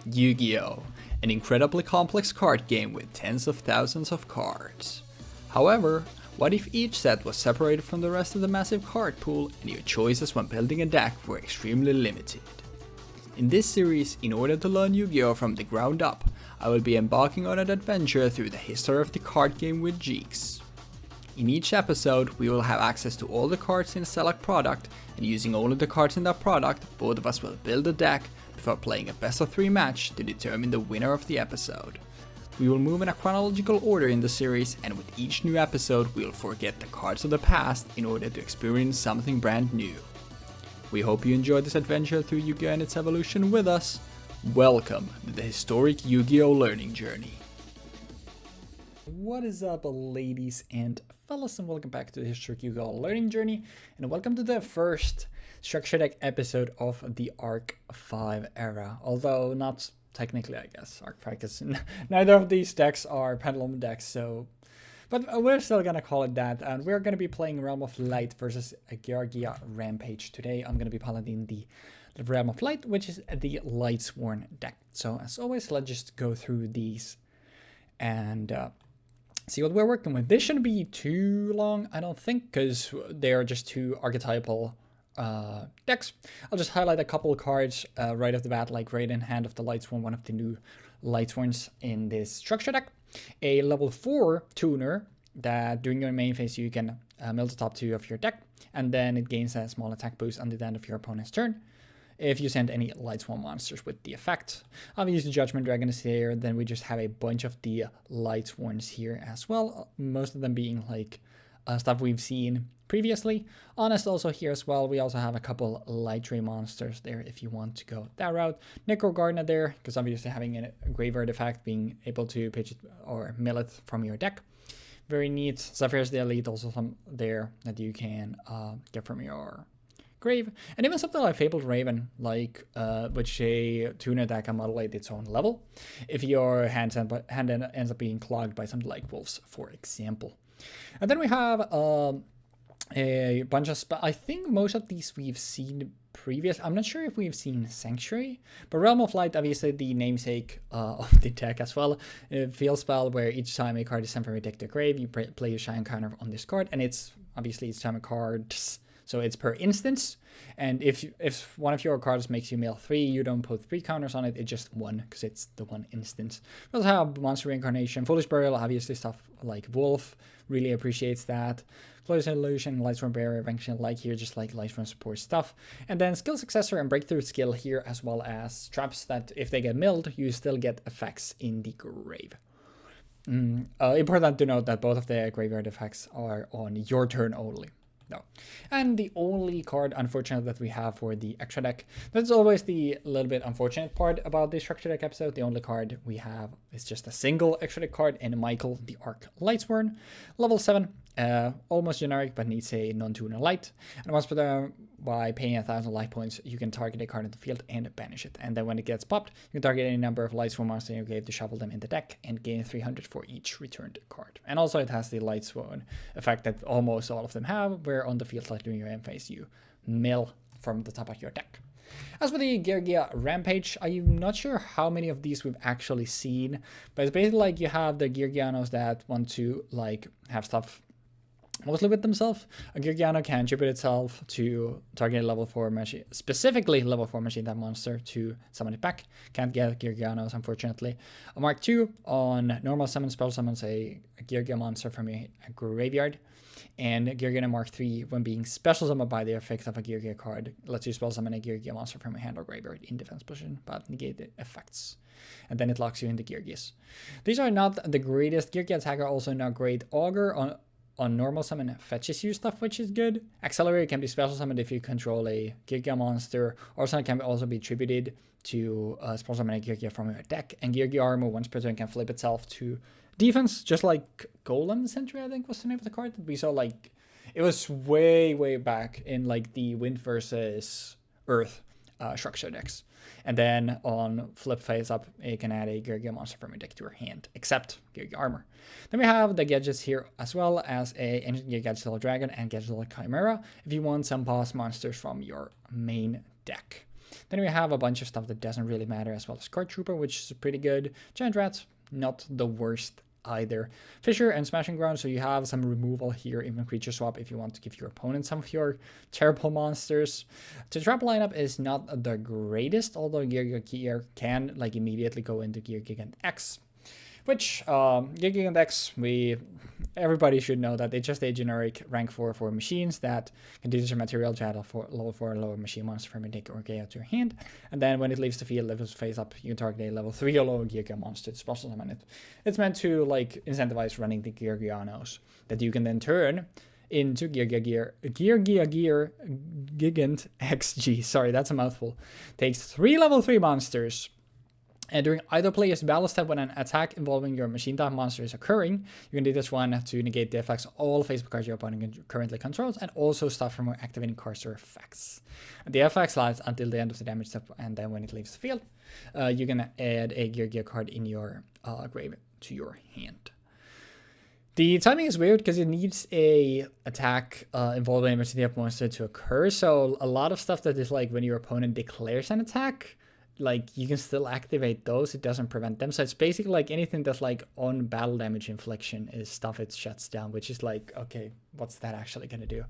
Yu-Gi-Oh! An incredibly complex card game with tens of thousands of cards. However, what if each set was separated from the rest of the massive card pool and your choices when building a deck were extremely limited? In this series, in order to learn Yu-Gi-Oh! From the ground up, I will be embarking on an adventure through the history of the card game with Jeexx. In each episode, we will have access to all the cards in a select product, and using only the cards in that product, both of us will build a deck before playing a best of 3 match to determine the winner of the episode. We will move in a chronological order in the series, and with each new episode we will forget the cards of the past in order to experience something brand new. We hope you enjoyed this adventure through Yu-Gi-Oh! And its evolution with us. Welcome to the historic Yu-Gi-Oh! Learning journey. What is up, ladies and fellas, and welcome back to the historic Yu-Gi-Oh! Learning journey, and welcome to the first structure deck episode of the Arc 5 era, although not technically, I guess, Arc 5, because neither of these decks are Pendulum decks, but we're still gonna call it that, and we're gonna be playing Realm of Light versus a Geargia Rampage. Today I'm gonna be piloting the Realm of Light, which is the Lightsworn deck. So as always, let's just go through these and see what we're working with. This shouldn't be too long, I don't think, because they're just two archetypal decks. I'll just highlight a couple of cards right off the bat, like right in hand of the Lightsworn, one of the new Lightsworns in this structure deck. A level 4 tuner that during your main phase you can mill the top 2 of your deck, and then it gains a small attack boost until the end of your opponent's turn if you send any Lightsworn monsters with the effect. Obviously Judgment Dragon is here, then we just have a bunch of the Lightsworns here as well, most of them being like stuff we've seen previously. Honest also here as well. We also have a couple Light Ray monsters there if you want to go that route. Necro Gardener there, because obviously having a graveyard effect, being able to pitch it or mill it from your deck. Very neat. Zephyr's the Elite, also some there that you can get from your grave. And even something like Fabled Raven, like which a tuner that can modulate its own level if your hand ends up being clogged by something like Wolves, for example. And then we have a bunch of I think most of these we've seen previous. I'm not sure if we've seen Sanctuary, but Realm of Light, obviously the namesake of the deck as well. Field spell where each time a card is sent from your deck to grave, you play a Shine counter on this card, and it's obviously each time a card, so it's per instance. And if one of your cards makes you mill 3, you don't put 3 counters on it, it's just 1, because it's the 1 instance. We also have Monster Reincarnation, Foolish Burial, obviously stuff like Wolf really appreciates that. Close Illusion, Lightsworn Barrier, eventually like here, just like Lightsworn support stuff. And then Skill Successor and Breakthrough Skill here, as well as traps that if they get milled, you still get effects in the grave. Important to note that both of the graveyard effects are on your turn only. No. And the only card, unfortunately, that we have for the extra deck, that's always the little bit unfortunate part about this structure deck episode. The only card we have is just a single extra deck card, and Michael, the Arc Lightsworn, level 7, almost generic, but needs a non-tuner light. And once per turn, by paying 1,000 life points, you can target a card in the field and banish it. And then when it gets popped, you can target any number of Lightsworn monsters in your grave to shuffle them in the deck and gain 300 for each returned card. And also it has the Lightsworn effect that almost all of them have, where on the field, like during your end phase, you mill from the top of your deck. As for the Geargia Rampage, I'm not sure how many of these we've actually seen, but it's basically like you have the Geargianos that want to like have stuff mostly with themselves. A Geargiano can tribute itself to target a level 4 machine, specifically level 4 machine that monster to summon it back. Can't get Geargianos, unfortunately. A Mark 2 on normal summon spell summons a Geargia monster from a graveyard. And Geargia Mark 3, when being special summoned by the effect of a Geargia card, lets you spell summon a Geargia monster from a hand or graveyard in defense position, but negate the effects. And then it locks you into Geargias. These are not the greatest. Geargia Attacker also not great. Augur on normal summon fetches you stuff, which is good. Accelerator can be special summoned if you control a Geargia monster. Or can also be attributed to special summon a Geargia from your deck. And Geargia Armor once per turn can flip itself to defense, just like Golem Sentry, I think was the name of the card that we saw. Like, it was way back in like the Wind versus Earth structure decks. And then on flip face up, you can add a Geargia monster from your deck to your hand, except Geargia Armor. Then we have the gadgets here, as well as a Ancient Gear Gadget Dragon and Gadget Chimera, if you want some boss monsters from your main deck. Then we have a bunch of stuff that doesn't really matter, as well as Card Trooper, which is pretty good. Giant Rats, not the worst either. Fissure and Smashing Ground, so you have some removal here, even creature swap if you want to give your opponent some of your terrible monsters. The trap lineup is not the greatest, although Gear can like immediately go into Gear Gigant X. Which, Gear Gigant X, everybody should know that it's just a generic rank 4 for machines that can do your material to add a lower machine monster from your deck or get out to your hand. And then when it leaves the field, levels face up, you target a level 3 or lower Geargia monster to special summon it. It's meant to like incentivize running the Geargianos that you can then turn into Geargia Gigant XG. Sorry, that's a mouthful. Takes 3 level 3 monsters. And during either player's battle step, when an attack involving your machine type monster is occurring, you can do this one to negate the effects of all Facebook cards your opponent currently controls, and also stop from activating cards or effects. And the effects lasts until the end of the damage step, and then when it leaves the field, you can add a Geargia card in your grave to your hand. The timing is weird because it needs a attack involving a machine type monster to occur, so a lot of stuff that is like when your opponent declares an attack, like you can still activate those, it doesn't prevent them. So it's basically like anything that's like on battle damage infliction is stuff it shuts down, which is like, okay, what's that actually going to do?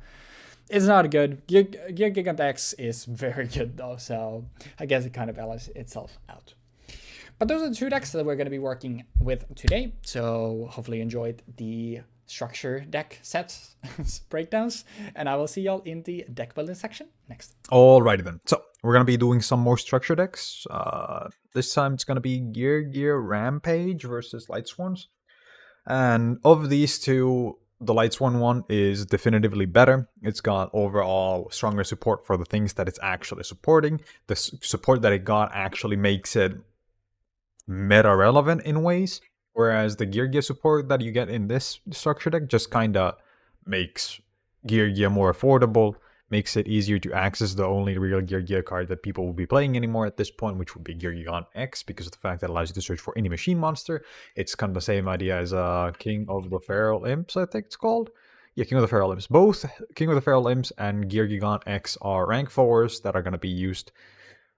It's not good. Gear Gigant X is very good though, so I guess it kind of balances itself out. But those are the 2 decks that we're going to be working with today. So hopefully you enjoyed the structure deck sets breakdowns, and I will see y'all in the deck building section next. Alrighty then. So we're gonna be doing some more structure decks. This time it's gonna be Geargia Rampage versus Lightsworns. And of these two, the Lightsworn one is definitively better. It's got overall stronger support for the things that it's actually supporting. The support that it got actually makes it meta relevant in ways. Whereas the Geargia support that you get in this structure deck just kind of makes Geargia more affordable, makes it easier to access the only real Geargia card that people will be playing anymore at this point, which would be Geargia X, because of the fact that it allows you to search for any machine monster. It's kind of the same idea as King of the Feral Imps, I think it's called. Yeah, King of the Feral Imps. Both King of the Feral Imps and Geargia X are rank 4s that are going to be used.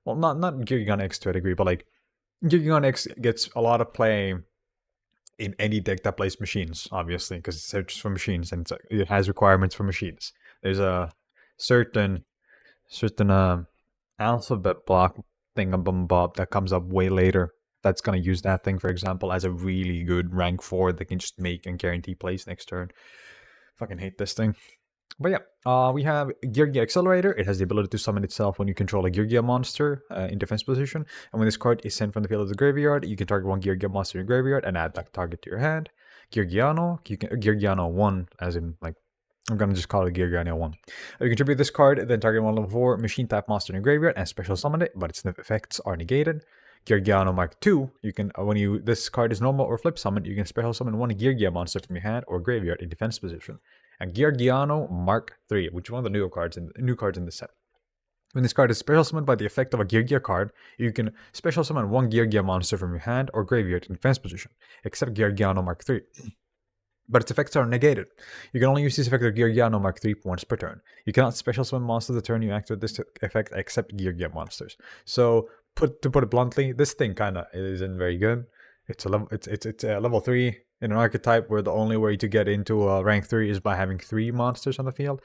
Well, not Geargia X to a degree, but like Geargia X gets a lot of play in any deck that plays machines, obviously, because it searches for machines and it has requirements for machines. There's a certain alphabet block thingamabob that comes up way later that's going to use that thing, for example, as a really good rank 4 that can just make and guarantee plays next turn. Fucking hate this thing. But yeah, we have Geargia Accelerator. It has the ability to summon itself when you control a Geargia monster in defense position. And when this card is sent from the field of the graveyard, you can target one Geargia monster in your graveyard and add that target to your hand. Geargiano 1, as in, like, I'm going to just call it Geargiano 1. You contribute this card, then target one level 4 machine type monster in your graveyard and special summon it, but its effects are negated. Geargiano Mark II, you can this card is normal or flip summoned, you can special summon one Geargia monster from your hand or graveyard in defense position. And Geargiano Mark III, which is one of the new cards in the set. When this card is special summoned by the effect of a Geargia card, you can special summon one Geargia monster from your hand or graveyard in defense position, except Geargiano Mark III. But its effects are negated. You can only use this effect of Geargiano Mark III once per turn. You cannot special summon monsters the turn you activate this effect except Geargia monsters. So, to put it bluntly, this thing kinda isn't very good. It's a level 3 in an archetype where the only way to get into rank 3 is by having 3 monsters on the field.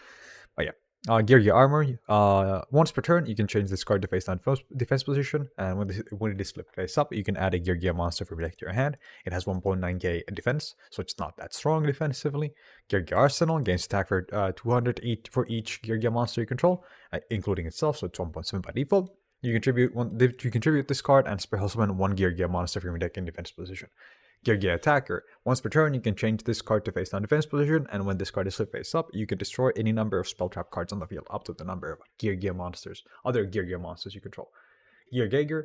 But yeah. Geargia Armor. Once per turn, you can change this card to face down defense position, and when it is flipped face up, you can add a Geargia monster from your deck to your hand. It has 1.9k defense, so it's not that strong defensively. Geargia Arsenal gains attack for 200 for each Geargia monster you control, including itself, so it's 1.7 by default. You contribute this card and special summon one Geargia monster from your deck in defense position. Geargia Attacker. Once per turn, you can change this card to face down defense position, and when this card is flipped face up, you can destroy any number of spell trap cards on the field, up to the number of other Geargia monsters you control. Geargia.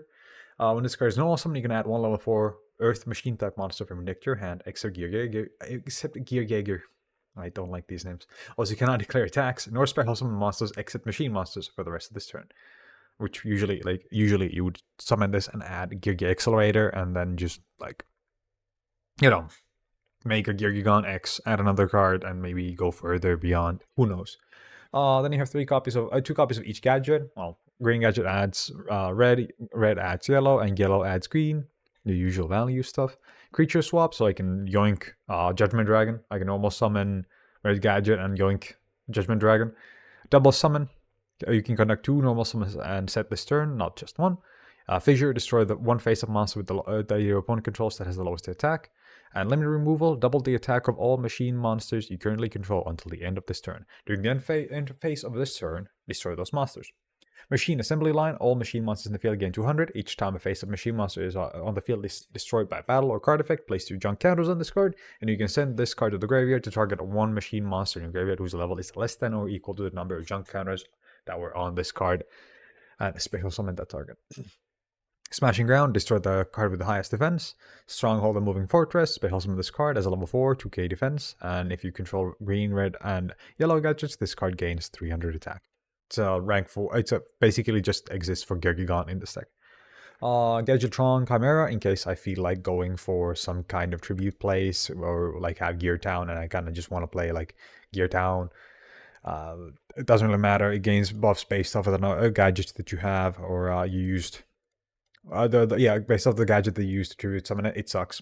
When this card is normal summon, you can add one level 4 Earth Machine type monster from your deck to your hand, except Geargia. I don't like these names. Also, you cannot declare attacks nor special summon monsters except machine monsters for the rest of this turn. Which usually you would summon this and add Geargia Accelerator, and then just like, make a Geargia X, add another card, and maybe go further beyond. Who knows? Then you have two copies of each gadget. Well, green gadget adds red, red adds yellow, and yellow adds green. The usual value stuff. Creature swap, so I can yoink Judgment Dragon. I can normal summon red gadget and yoink Judgment Dragon. Double summon. You can conduct 2 normal summons and set this turn, not just one. Fissure, destroy the one face-up monster with that your opponent controls that has the lowest attack. And limit removal, double the attack of all machine monsters you currently control until the end of this turn. During the end phase of this turn, destroy those monsters. Machine assembly line, all machine monsters in the field gain 200. Each time a face-up machine monster is on the field is destroyed by battle or card effect, place 2 junk counters on this card, and you can send this card to the graveyard to target one machine monster in your graveyard whose level is less than or equal to the number of junk counters that were on this card, and special summon that target. Smashing Ground, destroy the card with the highest defense. Stronghold and Moving Fortress, special summon this card as a level 4, 2k defense, and if you control green, red, and yellow gadgets, this card gains 300 attack. It's a rank 4, it's basically just exists for Geargia in this deck. Gadgetron Chimera, in case I feel like going for some kind of tribute plays, or like have Gear Town and I kind of just want to play like Gear Town. It doesn't really matter, it gains buffs based off of the gadgets that you have or you used. Based off the gadget that you used to tribute summon it, it sucks.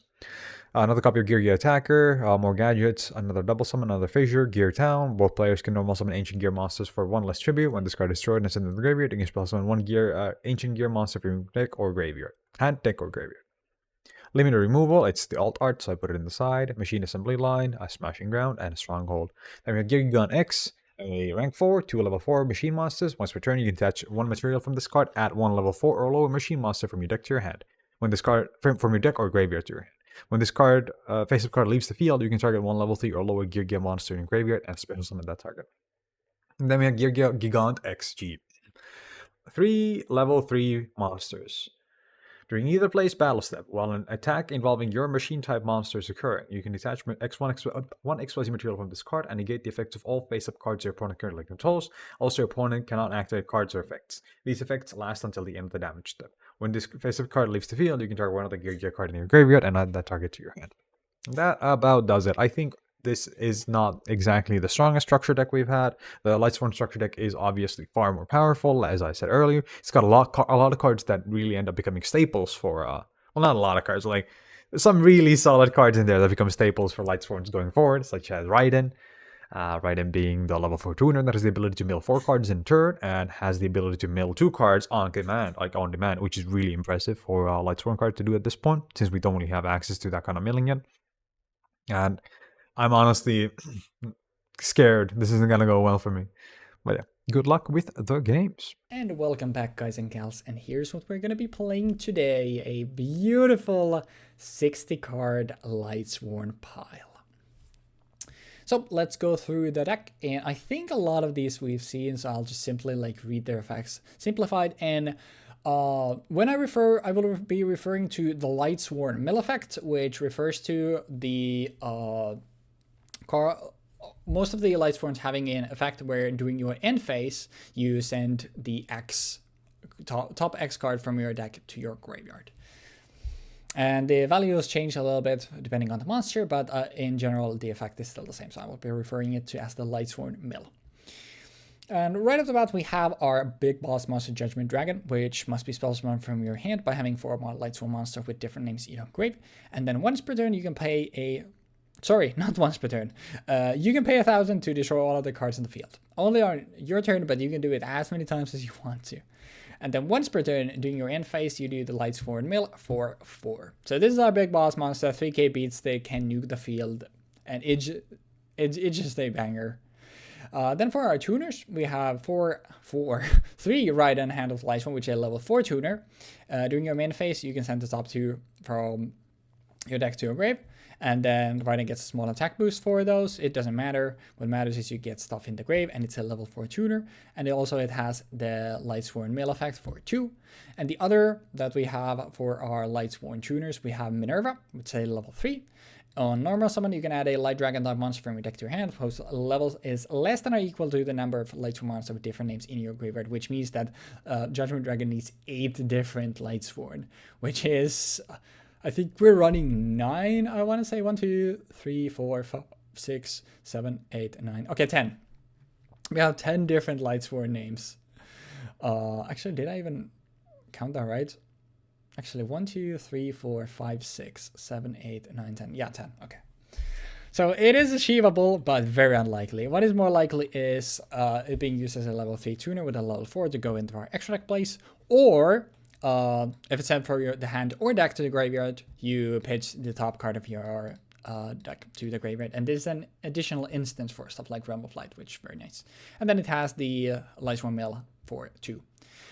Another copy of Geargia Attacker, more gadgets, another double summon, another Fissure, Gear Town. Both players can normal summon Ancient Gear monsters for 1 less tribute. When this card is destroyed and sent to the graveyard, you can special summon 1 Ancient Gear monster from your deck or graveyard. Hand, deck, or graveyard. Limited removal, it's the alt art, so I put it in the side. Machine assembly line, a Smashing Ground, and a Stronghold. Then we have Geargia X, a rank 4, 2 level 4 machine monsters. Once per turn, you can attach 1 material from this card, add 1 level 4 or lower machine monster from your deck to your hand. When this card from your deck or graveyard to your hand. When this card, face-up card leaves the field, you can target 1 level 3 or lower Geargia monster in your graveyard and special summon that target. And then we have Geargia Gigant XG. 3 level 3 monsters. During either play's battle step, while an attack involving your machine type monster is occurring, you can detach one XYZ material from this card and negate the effects of all face-up cards your opponent currently controls. Also, your opponent cannot activate cards or effects. These effects last until the end of the damage step. When this face-up card leaves the field, you can target one of the Geargia card in your graveyard and add that target to your hand. That about does it. I think this is not exactly the strongest structure deck we've had. The Lightsworn structure deck is obviously far more powerful, as I said earlier. It's got a lot of cards that really end up becoming staples for, well, not a lot of cards, like some really solid cards in there that become staples for Lightsworns going forward, such as Raiden. Raiden being the level 4 tuner that has the ability to mill 4 cards in turn and has the ability to mill 2 cards on demand, which is really impressive for a Lightsworn card to do at this point, since we don't really have access to that kind of milling yet. And I'm honestly scared this isn't gonna go well for me. But yeah, good luck with the games. And welcome back, guys and gals, and here's what we're gonna be playing today. A beautiful 60 card Lightsworn pile. So let's go through the deck, and I think a lot of these we've seen, so I'll just simply read their effects simplified. And when I will be referring to the Lightsworn mill effect, which refers to the most of the Lightsworns having an effect where during your end phase, you send the top X card from your deck to your graveyard. And the values change a little bit depending on the monster, but in general, the effect is still the same. So I will be referring it to as the Lightsworn mill. And right off the bat, we have our big boss monster, Judgment Dragon, which must be spell summoned from your hand by having 4 more Lightsworn monsters with different names in your grave. And then once per turn, you can pay a... Sorry, not once per turn. You can pay 1,000 to destroy all of the cards in the field. Only on your turn, but you can do it as many times as you want to. And then once per turn, during your end phase, you do the Lightsworn mill for 4. So this is our big boss monster, 3k beat stick, can nuke the field, and it's just a banger. Then for our tuners, we have 3 Raiden Hand of Lightsworn, which is a level 4 tuner. During your main phase, you can send the top 2 from your deck to your grave. And then Raiden gets a small attack boost for those. It doesn't matter. What matters is you get stuff in the grave, and it's a level 4 tuner. And it has the Lightsworn mill effect for 2. And the other that we have for our Lightsworn tuners, we have Minerva, which is a level 3. On normal summon, you can add a Light Dragon type monster from your deck to your hand, whose levels is less than or equal to the number of Lightsworn monsters with different names in your graveyard, which means that Judgment Dragon needs 8 different Lightsworn, which is... I think we're running 9, I want to say. 1, 2, 3, 4, 5, 6, 7, 8, 9. Okay, 10. We have 10 different Lightsworn names. Actually, did I even count that right? Actually, 1, 2, 3, 4, 5, 6, 7, 8, 9, 10. Yeah, 10. Okay. So it is achievable, but very unlikely. What is more likely is it being used as a level 3 tuner with a level 4 to go into our extra deck place, or if it's sent for the hand or deck to the graveyard, you pitch the top card of your deck to the graveyard, and there's an additional instance for stuff like Realm of Light, which is very nice. And then it has the Lightsworn mill for 2.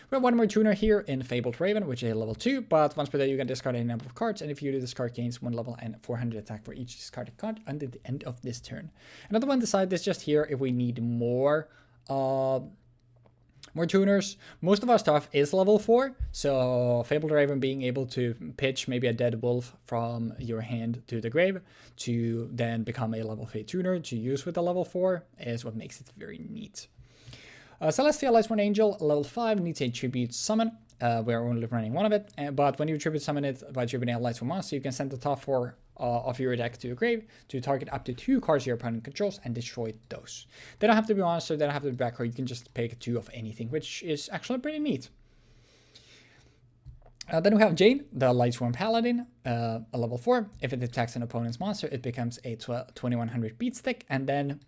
We have one more tuner here in Fabled Raven, which is a level 2, but once per day you can discard any number of cards, and if you do, this card gains 1 level and 400 attack for each discarded card until the end of this turn. Another one beside this just here, if we need more tuners. Most of our stuff is level 4, so Fabled Raven being able to pitch maybe a dead wolf from your hand to the grave to then become a level 3 tuner to use with the level 4 is what makes it very neat. Celestial Lightsworn Angel, level 5, needs a tribute summon. We're only running one of it, but when you tribute summon it by tributing a Lightsworn monster, you can send the top 4 of your deck to your grave to target up to 2 cards your opponent controls and destroy those. They don't have to be monster, they don't have to be back, or you can just pick 2 of anything, which is actually pretty neat. Then we have Jane, the Lightsworn Paladin, a level 4. If it attacks an opponent's monster, it becomes a 2100 beat stick, and then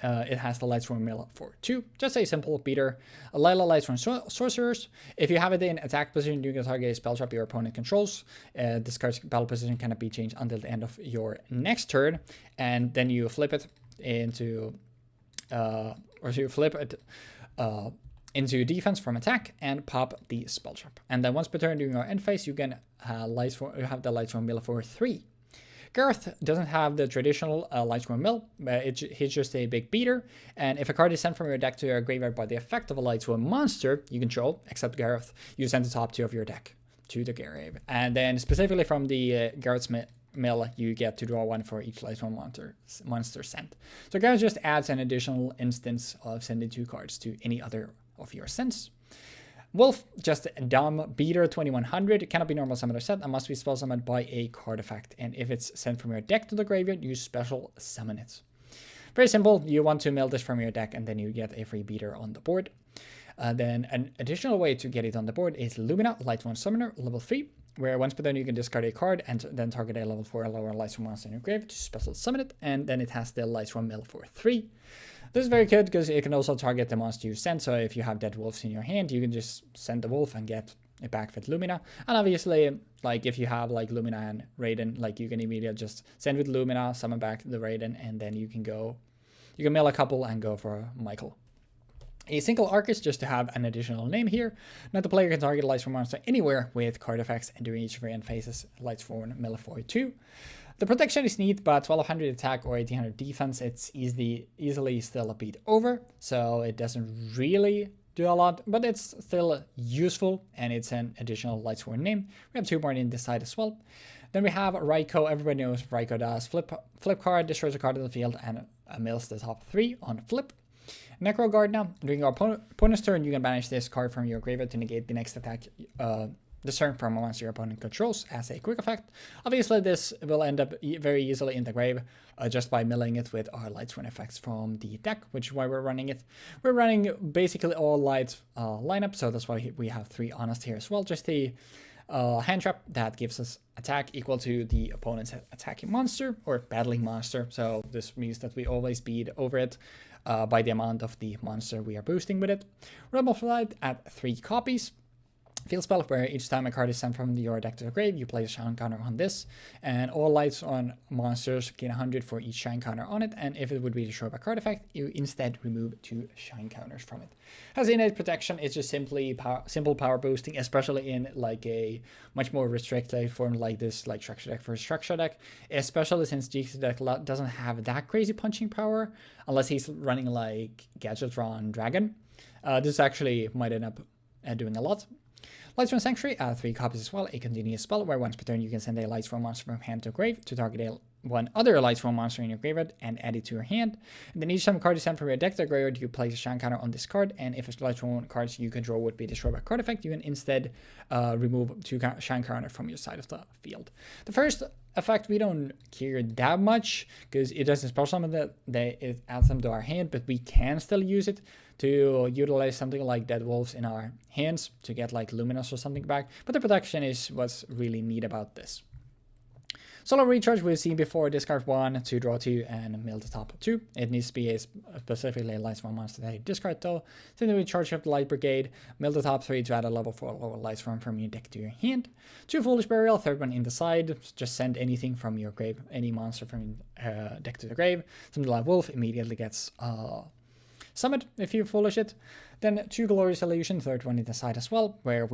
it has the Lightsworn mill for 2. Just a simple beater. Lila Lightsworn Sorcerers. If you have it in attack position, you can target a spell trap your opponent controls. This card's battle position cannot be changed until the end of your next turn. And then you flip it into, into defense from attack and pop the spell trap. And then once per turn during your end phase, you can have the Lightsworn mill for 3. Gareth doesn't have the traditional Lightsworn mill, he's just a big beater, and if a card is sent from your deck to your graveyard by the effect of a Lightsworn monster you control, except Gareth, you send the top 2 of your deck to the grave. And then specifically from the Gareth's mill, you get to draw 1 for each Lightsworn monster sent. So Gareth just adds an additional instance of sending 2 cards to any other of your sends. Wolf, just a dumb beater, 2100. It cannot be normal summoned or set and must be spell summoned by a card effect. And if it's sent from your deck to the graveyard, you special summon it. Very simple. You want to mill this from your deck and then you get a free beater on the board. Then an additional way to get it on the board is Lumina, Lightsworn Summoner, level 3, where once per turn you can discard a card and then target a level 4 or lower Lightsworn monster in your grave to special summon it. And then it has the Lightsworn mill for 3. This is very good because it can also target the monster you send, so if you have dead wolves in your hand, you can just send the wolf and get it back with Lumina. And obviously, like if you have like Lumina and Raiden, like you can immediately just send with Lumina, summon back the Raiden, and then you can mill a couple and go for Michael. A single Arcus just to have an additional name here. Now the player can target a Lightsworn monster anywhere with card effects and during each of your end phases, Lightsworn mill for 2. The protection is neat, but 1200 attack or 1800 defense, it's easily still a beat over, so it doesn't really do a lot, but it's still useful, and it's an additional Lightsworn name. We have 2 more in this side as well. Then we have Raikou. Everybody knows what Raikou does. Flip card, destroys a card in the field, and mills the top 3 on flip. Necro Guard now. During your opponent's turn, you can banish this card from your graveyard to negate the next attack this turn from a monster your opponent controls as a quick effect. Obviously, this will end up very easily in the grave just by milling it with our Lightsworn effects from the deck, which is why we're running it. We're running basically all light lineup, so that's why we have 3 honest here as well. Just the hand trap that gives us attack equal to the opponent's attacking monster or battling monster. So this means that we always beat over it by the amount of the monster we are boosting with it. Realm of Light at 3 copies. Field spell, where each time a card is sent from your deck to the grave, you place a shine counter on this, and all lights on monsters gain 100 for each shine counter on it, and if it would be destroyed by card effect, you instead remove 2 shine counters from it. Has innate protection, it's just simple power boosting, especially in like a much more restricted form like this, like structure deck for structure deck, especially since Jeexx deck doesn't have that crazy punching power, unless he's running like Gadgetron Dragon. This actually might end up doing a lot. Lightsworn Sanctuary, 3 copies as well, a continuous spell where once per turn you can send a Lightsworn monster from hand to grave to target one other Lightsworn monster in your graveyard and add it to your hand. And then each time a card is sent from your deck to the graveyard, you place a shine counter on this card. And if a Lightsworn cards you control would be destroyed by card effect, you can instead remove 2 shine counter from your side of the field. The first effect we don't care that much because it doesn't special summon that it adds them to our hand, but we can still use it to utilize something like Dead Wolves in our hands to get like Luminous or something back. But the protection is what's really neat about this. Solo recharge we've seen before, discard 1 to draw 2 and mill the top 2. It needs to be specifically a Lightsworn monster that you discard though. Then the recharge of the Light Brigade, mill the top 3 to add a level 4 lower Lightsworn from your deck to your hand. 2 Foolish Burial, third one in the side, just send anything from your grave, any monster from your deck to the grave. Something like Wolf immediately gets summoned if you Foolish it. Then 2 Glorious Illusion, third one in the side as well, where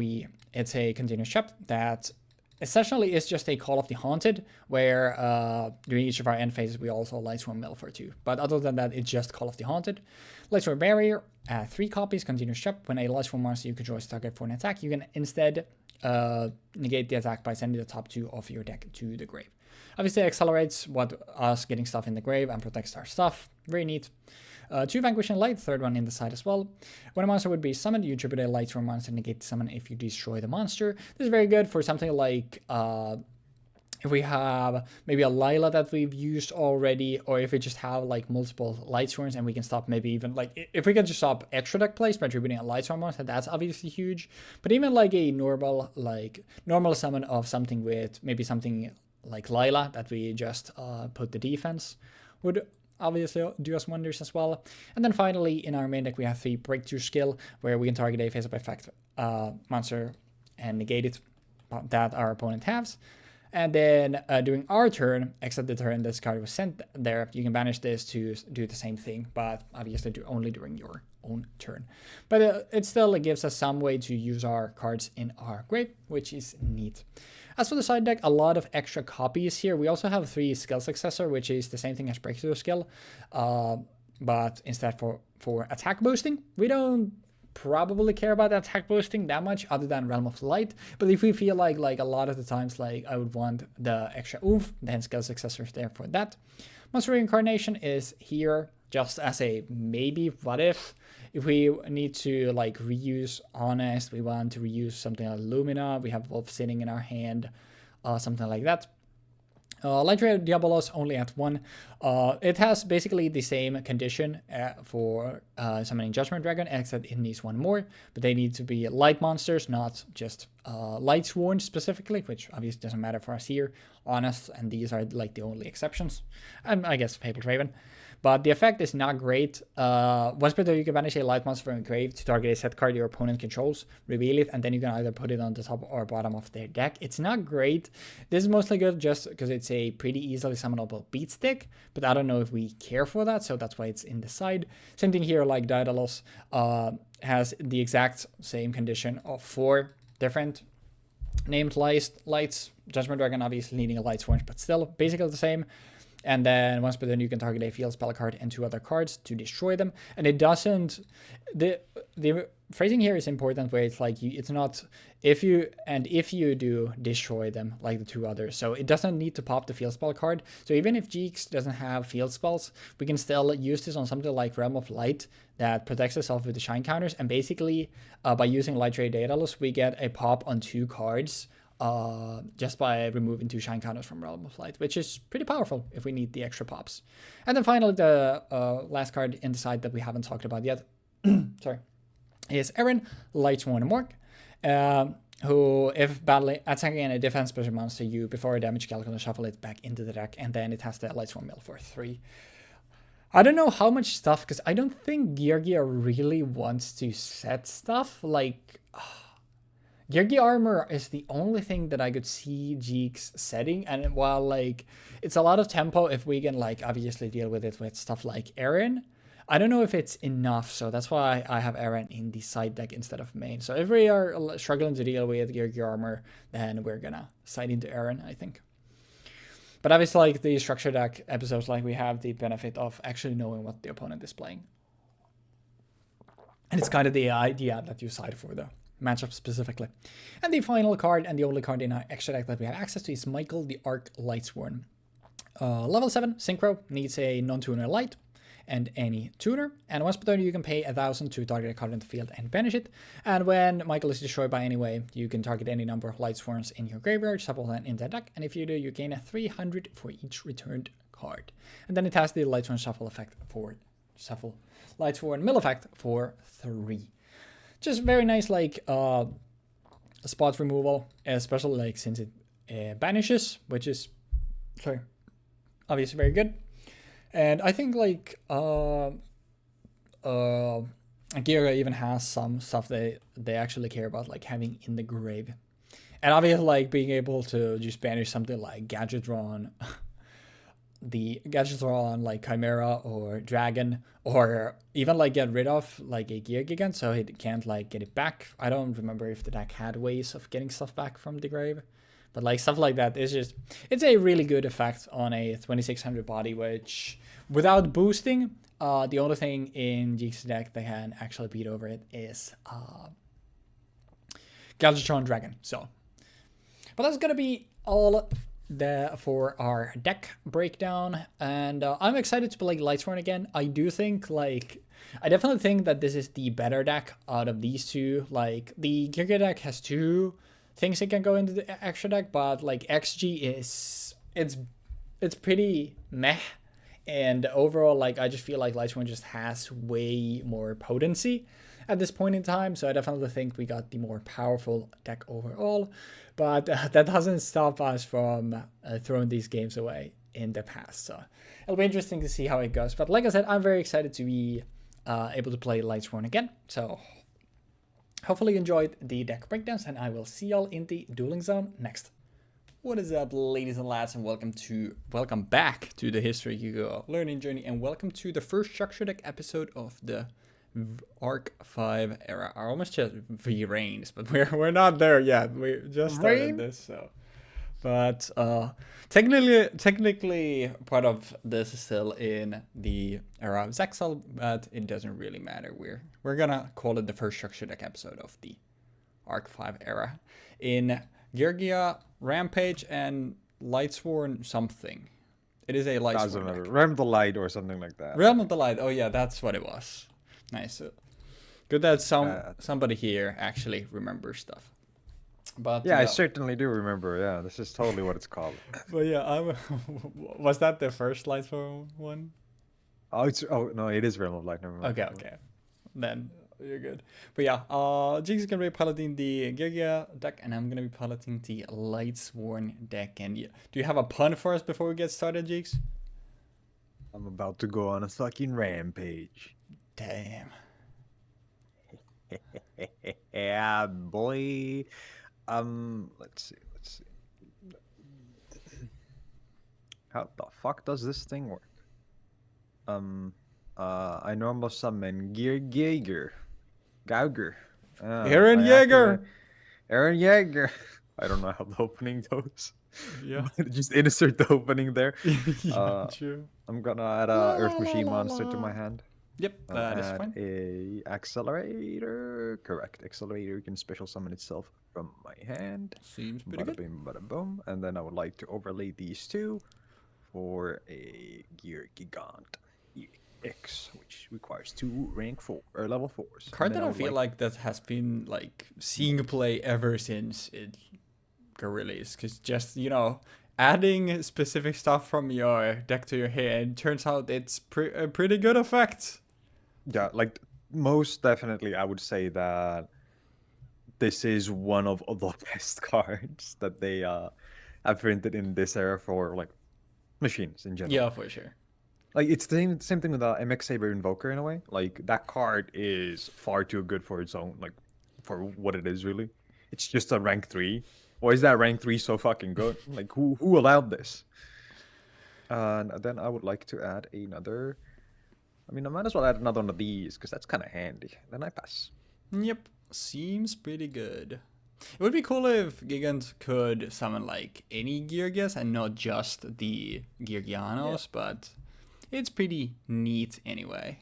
it's a continuous chop that essentially is just a Call of the Haunted, where during each of our end phases we also Lightsworn mill for 2. But other than that, it's just Call of the Haunted. Lightsworn Barrier, 3 copies, continuous chop. When a Lightsworn monster you control is target for an attack, you can instead negate the attack by sending the top 2 of your deck to the grave. Obviously, it accelerates us getting stuff in the grave and protects our stuff. Very neat. 2 Vanquishing Light, third one in the side as well. When a monster would be summoned, you tribute a Lightsworn monster, negate the summon if you destroy the monster. This is very good for something like if we have maybe a Lila that we've used already, or if we just have like multiple Lightsworns and we can stop maybe even like, if we can just stop extra deck plays by tributing a Lightsworn monster, that's obviously huge. But even like a normal summon of something with maybe something like Lila that we just put the defense would obviously do us wonders as well. And then finally, in our main deck, we have 3 Breakthrough Skill, where we can target a face-up effect monster and negate it that our opponent has. And then during our turn, except the turn this card was sent there, you can banish this to do the same thing, but obviously only during your own turn. But it still gives us some way to use our cards in our grave, which is neat. As for the side deck, a lot of extra copies here. We also have 3 Skill Successor, which is the same thing as Breakthrough Skill, but instead for attack boosting. We don't probably care about attack boosting that much other than Realm of Light, but if we feel like a lot of the times like I would want the extra oomph, then Skill Successor is there for that. Monster Reincarnation is here just as a maybe what if we need to like reuse Honest, we want to reuse something like Lumina, we have Wolf sitting in our hand, something like that. Light Ray Diabolos only at 1. It has basically the same condition for summoning Judgment Dragon, except it needs 1 more, but they need to be light monsters, not just Lightsworn specifically, which obviously doesn't matter for us here. Honest, and these are like the only exceptions, and I guess Fabled Raven. But the effect is not great. Once per turn, you can banish a light monster from your grave to target a set card your opponent controls, reveal it, and then you can either put it on the top or bottom of their deck. It's not great. This is mostly good just because it's a pretty easily summonable beat stick, but I don't know if we care for that, so that's why it's in the side. Same thing here, like Daedalus has the exact same condition of 4 different named lights. Judgment Dragon obviously needing a Lightsworn, but still basically the same. And then once per turn, you can target a field spell card and 2 other cards to destroy them. And it doesn't. The phrasing here is important, where it's like it's not if you do destroy them like the 2 others. So it doesn't need to pop the field spell card. So even if Jeexx doesn't have field spells, we can still use this on something like Realm of Light that protects itself with the shine counters. And basically, by using Light Ray Daedalus, we get a pop on 2 cards. Just by removing 2 shine counters from Realm of Light, which is pretty powerful if we need the extra pops. And then finally, the last card in the side that we haven't talked about yet, sorry, is Eren, Lightsworn Mork, who, if badly attacking a defense special monster, you before a damage calculator shuffle it back into the deck, and then it has the Lightsworn mill for 3. I don't know how much stuff, because I don't think Geargia really wants to set stuff like. Geargia armor is the only thing that I could see Jeexx setting, and while like it's a lot of tempo, if we can like obviously deal with it with stuff like Eren, I don't know if it's enough. So that's why I have Eren in the side deck instead of main. So if we are struggling to deal with Geargia armor, then we're gonna side into Eren, I think. But obviously, like the structure deck episodes, like we have the benefit of actually knowing what the opponent is playing, and it's kind of the idea that you side for the matchup specifically. And the final card, and the only card in our extra deck that we have access to, is Michael the Arc Lightsworn. Level 7 Synchro needs a non-tuner light and any tuner, and once per turn you can pay 1,000 to target a card in the field and banish it, and when Michael is destroyed by any way, you can target any number of Lightsworns in your graveyard, shuffle them in the deck, and if you do, you gain a 300 for each returned card. And then it has the Lightsworn shuffle effect for shuffle, Lightsworn mill effect for 3. Just very nice, like, spot removal, especially like since it banishes, which is, sorry, obviously very good. And I think like Geargia even has some stuff they actually care about, like having in the grave. And obviously like being able to just banish something like Gadgetron, the Gadgetron like Chimera or Dragon, or even like get rid of like a Gear Gigant so it can't like get it back. I don't remember if the deck had ways of getting stuff back from the grave. But like stuff like that is just, it's a really good effect on a 2600 body, which without boosting, the only thing in Jeexx deck that can actually beat over it is Galvatron Dragon. So, but that's gonna be all for our deck breakdown, and I'm excited to play Lightsworn again. I definitely think that this is the better deck out of these two. Like the Geargia deck has 2 things that can go into the extra deck, but like XG is it's pretty meh, and overall like I just feel like Lightsworn just has way more potency at this point in time, so I definitely think we got the more powerful deck overall, but that doesn't stop us from throwing these games away in the past, so it'll be interesting to see how it goes. But like I said, I'm very excited to be able to play Lightsworn again, so hopefully you enjoyed the deck breakdowns, and I will see y'all in the dueling zone next. What is up, ladies and lads, and welcome back to the History Yu-Gi-Oh! Learning Journey, and welcome to the first structure deck episode of the Arc 5 era. I almost just V-Reigns, but we're not there yet. We just started this, so. But technically part of this is still in the era of Zexal, but it doesn't really matter. We're gonna call it the first structure deck episode of the Arc 5 era. In Geargia, Rampage, and Lightsworn something. It is a Lightsworn deck. Realm of the Light or something like that. Realm of the Light. Oh yeah, that's what it was. Nice. Good that somebody here actually remembers stuff. But yeah, I certainly do remember. Yeah, this is totally what it's called. But yeah, was that the first Lightsworn one? Oh no, it is Realm of Light. Never mind. Okay. Then you're good. But yeah, Jeexx is gonna be piloting the Geargia deck, and I'm gonna be piloting the Lightsworn deck. And yeah, do you have a pun for us before we get started, Jeexx? I'm about to go on a fucking rampage. Damn. Yeah, boy. Let's see. How the fuck does this thing work? I normal summon Gauger. Aaron Yeager. I don't know how the opening goes. Yeah. Just insert the opening there. Yeah, true. I'm gonna add a Earth Machine monster to my hand. Yep, that is fine. A accelerator. Correct. Accelerator can special summon itself from my hand. Seems pretty bada good. Bing, bada boom. And then I would like to overlay these 2 for a Gear Gigant EX, which requires 2 rank 4 or level 4s. Card that I feel like that has been like seeing play ever since it got released, because just adding specific stuff from your deck to your hand turns out it's a pretty good effect. Yeah, like most definitely I would say that this is one of the best cards that they have printed in this era for like machines in general. Yeah, for sure. Like it's the same thing with the MX Saber Invoker in a way. Like that card is far too good for its own, like for what it is really. It's just a rank 3. Why is that rank 3 so fucking good? Like who allowed this? And then I would like to add another. I mean, I might as well add another one of these because that's kind of handy. Then I pass. Yep, seems pretty good. It would be cool if Gigant could summon like any Geargias and not just the Geargianos, but it's pretty neat anyway.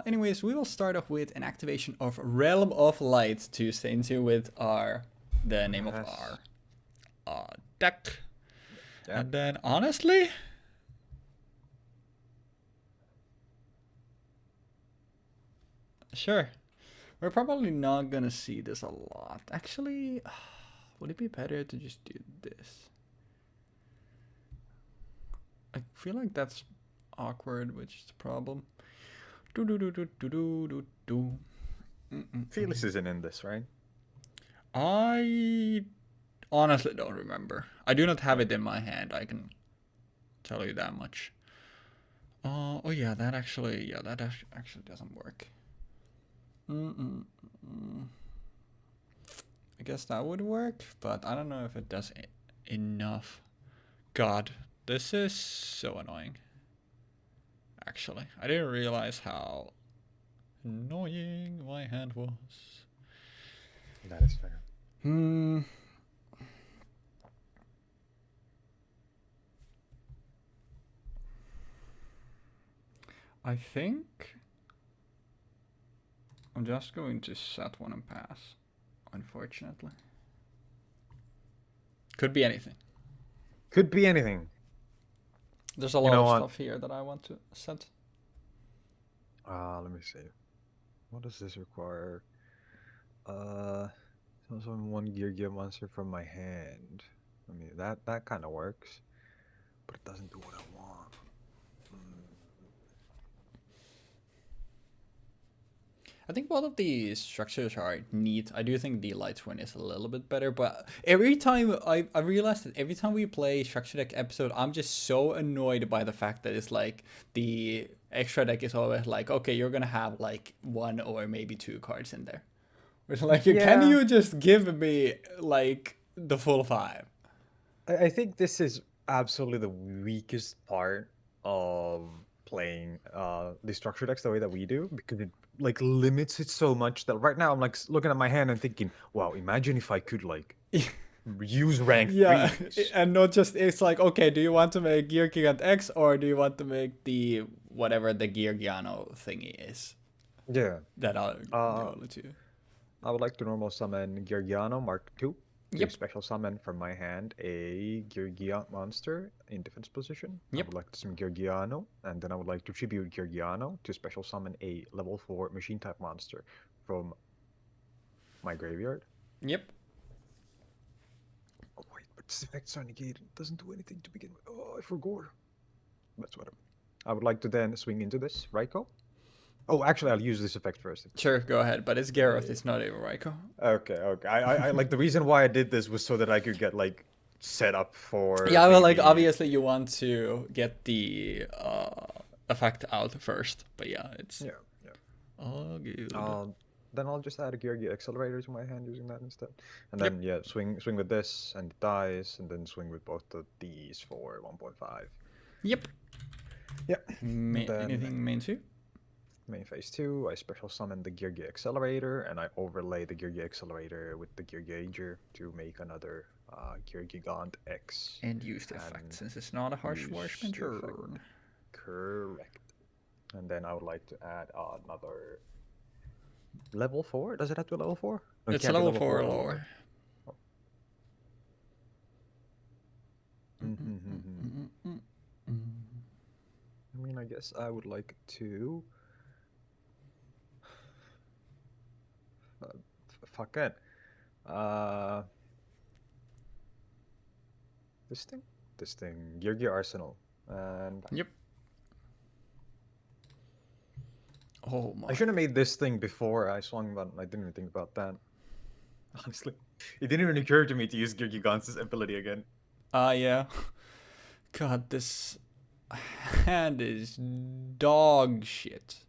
Anyways, we will start off with an activation of Realm of Light to stay into with the name of our deck. Yeah. And then, honestly, sure. We're probably not gonna see this a lot. Actually, would it be better to just do this? I feel like that's awkward, which is the problem. Do do do do do do do do. Felix isn't in this, right? I honestly don't remember. I do not have it in my hand. I can tell you that much. Oh yeah, that actually doesn't work. I guess that would work, but I don't know if it does enough. God, this is so annoying. Actually, I didn't realize how annoying my hand was. That is fair. I think I'm just going to set one and pass, unfortunately. Could be anything. Could be anything. There's a lot of stuff here that I want to set. Let me see. What does this require? Summon one Geargia monster from my hand. I mean, that kind of works, but it doesn't do what I want. I think both of these structures are neat. I do think the Lightsworn is a little bit better, but every time I realized that every time we play structure deck episode, I'm just so annoyed by the fact that it's like the extra deck is always like, okay, you're gonna have like 1 or maybe 2 cards in there. It's like, can you just give me like the full 5? I think this is absolutely the weakest part of playing the structure decks the way that we do, because it like limits it so much that right now I'm like looking at my hand and thinking, wow, imagine if I could like use rank 3. And not just, it's like, okay, do you want to make Gear Gigant X or do you want to make the whatever the Geargiano thingy is? Yeah. That I'll go to. I would like to normal summon Geargiano Mark II. Yep. Special summon from my hand a Geargia monster in defense position. Yep. I would like to summon Geargiano, and then I would like to tribute Geargiano to special summon a level 4 machine type monster from my graveyard. Yep. Oh wait, but this effects are negated. It doesn't do anything to begin with. Oh, I forgot. That's whatever. I would like to then swing into this Raikou. Oh, actually, I'll use this effect first. Sure, go ahead. But it's Gareth, it's not even Raikou. Okay. I like the reason why I did this was so that I could get like set up for. Yeah, well, like obviously you want to get the effect out first, but yeah, it's all good. Then I'll just add a Geargia accelerator to my hand using that instead, and then swing with this and it dies, and then swing with both of these for 1.5. Yep. Yep. Anything main 2? Main phase 2, I special summon the Geargia Accelerator, and I overlay the Geargia Accelerator with the Geargiager to make another Geargigant X. And use the effect, since it's not a harsh marksman turn. Correct. And then I would like to add another level 4. Does it have to be level 4? No, it's level 4 or lower. Oh. I mean, I guess I would like to... fuck it. This thing. Geargia Arsenal. And... Yep. Oh my. I should have made this thing before I swung button. I didn't even think about that. Honestly. It didn't even occur to me to use Geargigan's ability again. Yeah. God, this hand is dog shit.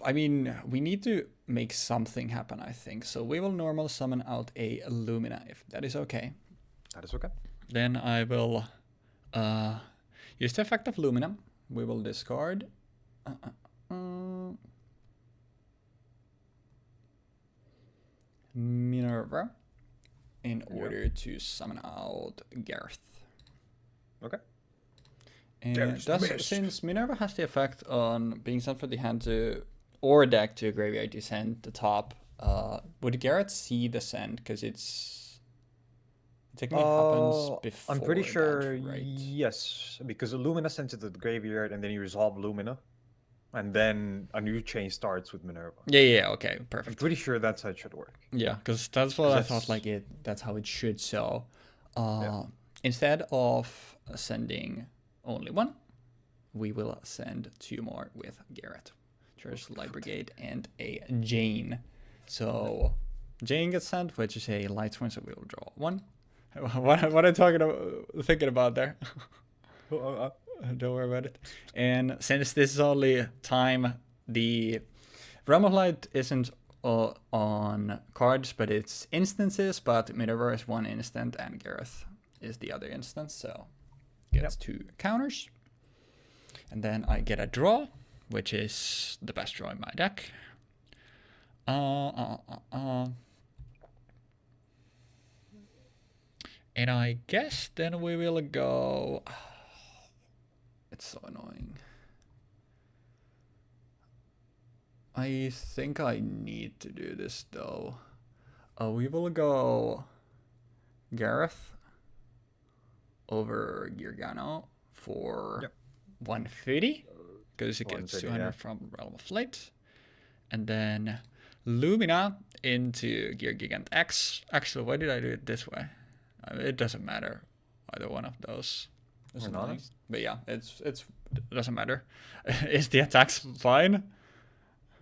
I mean, we need to make something happen, I think. So we will normal summon out a Lumina, if that is okay. That is okay. Then I will use the effect of Lumina. We will discard Minerva in order to summon out Gareth. Okay. And thus, since Minerva has the effect on being sent from the hand to or deck to a graveyard to send the top, would Gareth see the send? Because it's Technically happens before I'm pretty sure, that, right? yes, because Lumina sends it to the graveyard, and then you resolve Lumina, and then a new chain starts with Minerva. Yeah, okay, I'm perfect. pretty sure that's how it should work. Yeah, because that's what I thought. Like that's how it should. So, instead of sending only one, we will send 2 more with Garrett. There's Light Brigade and a Jane. So Jane gets sent, which is a Lightsworn, so we will draw 1. What am I thinking about there? Don't worry about it. And since this is only time, the Realm of Light isn't on cards, but it's instances, but Minerva is 1 instant and Gareth is the other instance, so gets 2 counters. And then I get a draw, which is the best draw in my deck. And I guess then we will go... It's so annoying. I think I need to do this though. We will go Gareth over Geargia for 150 because it gets 200 from Realm of Light. And then Lumina into Gear Gigant X. Actually, why did I do it this way? It doesn't matter. Either one of those. But yeah, it doesn't matter. Is the attacks fine?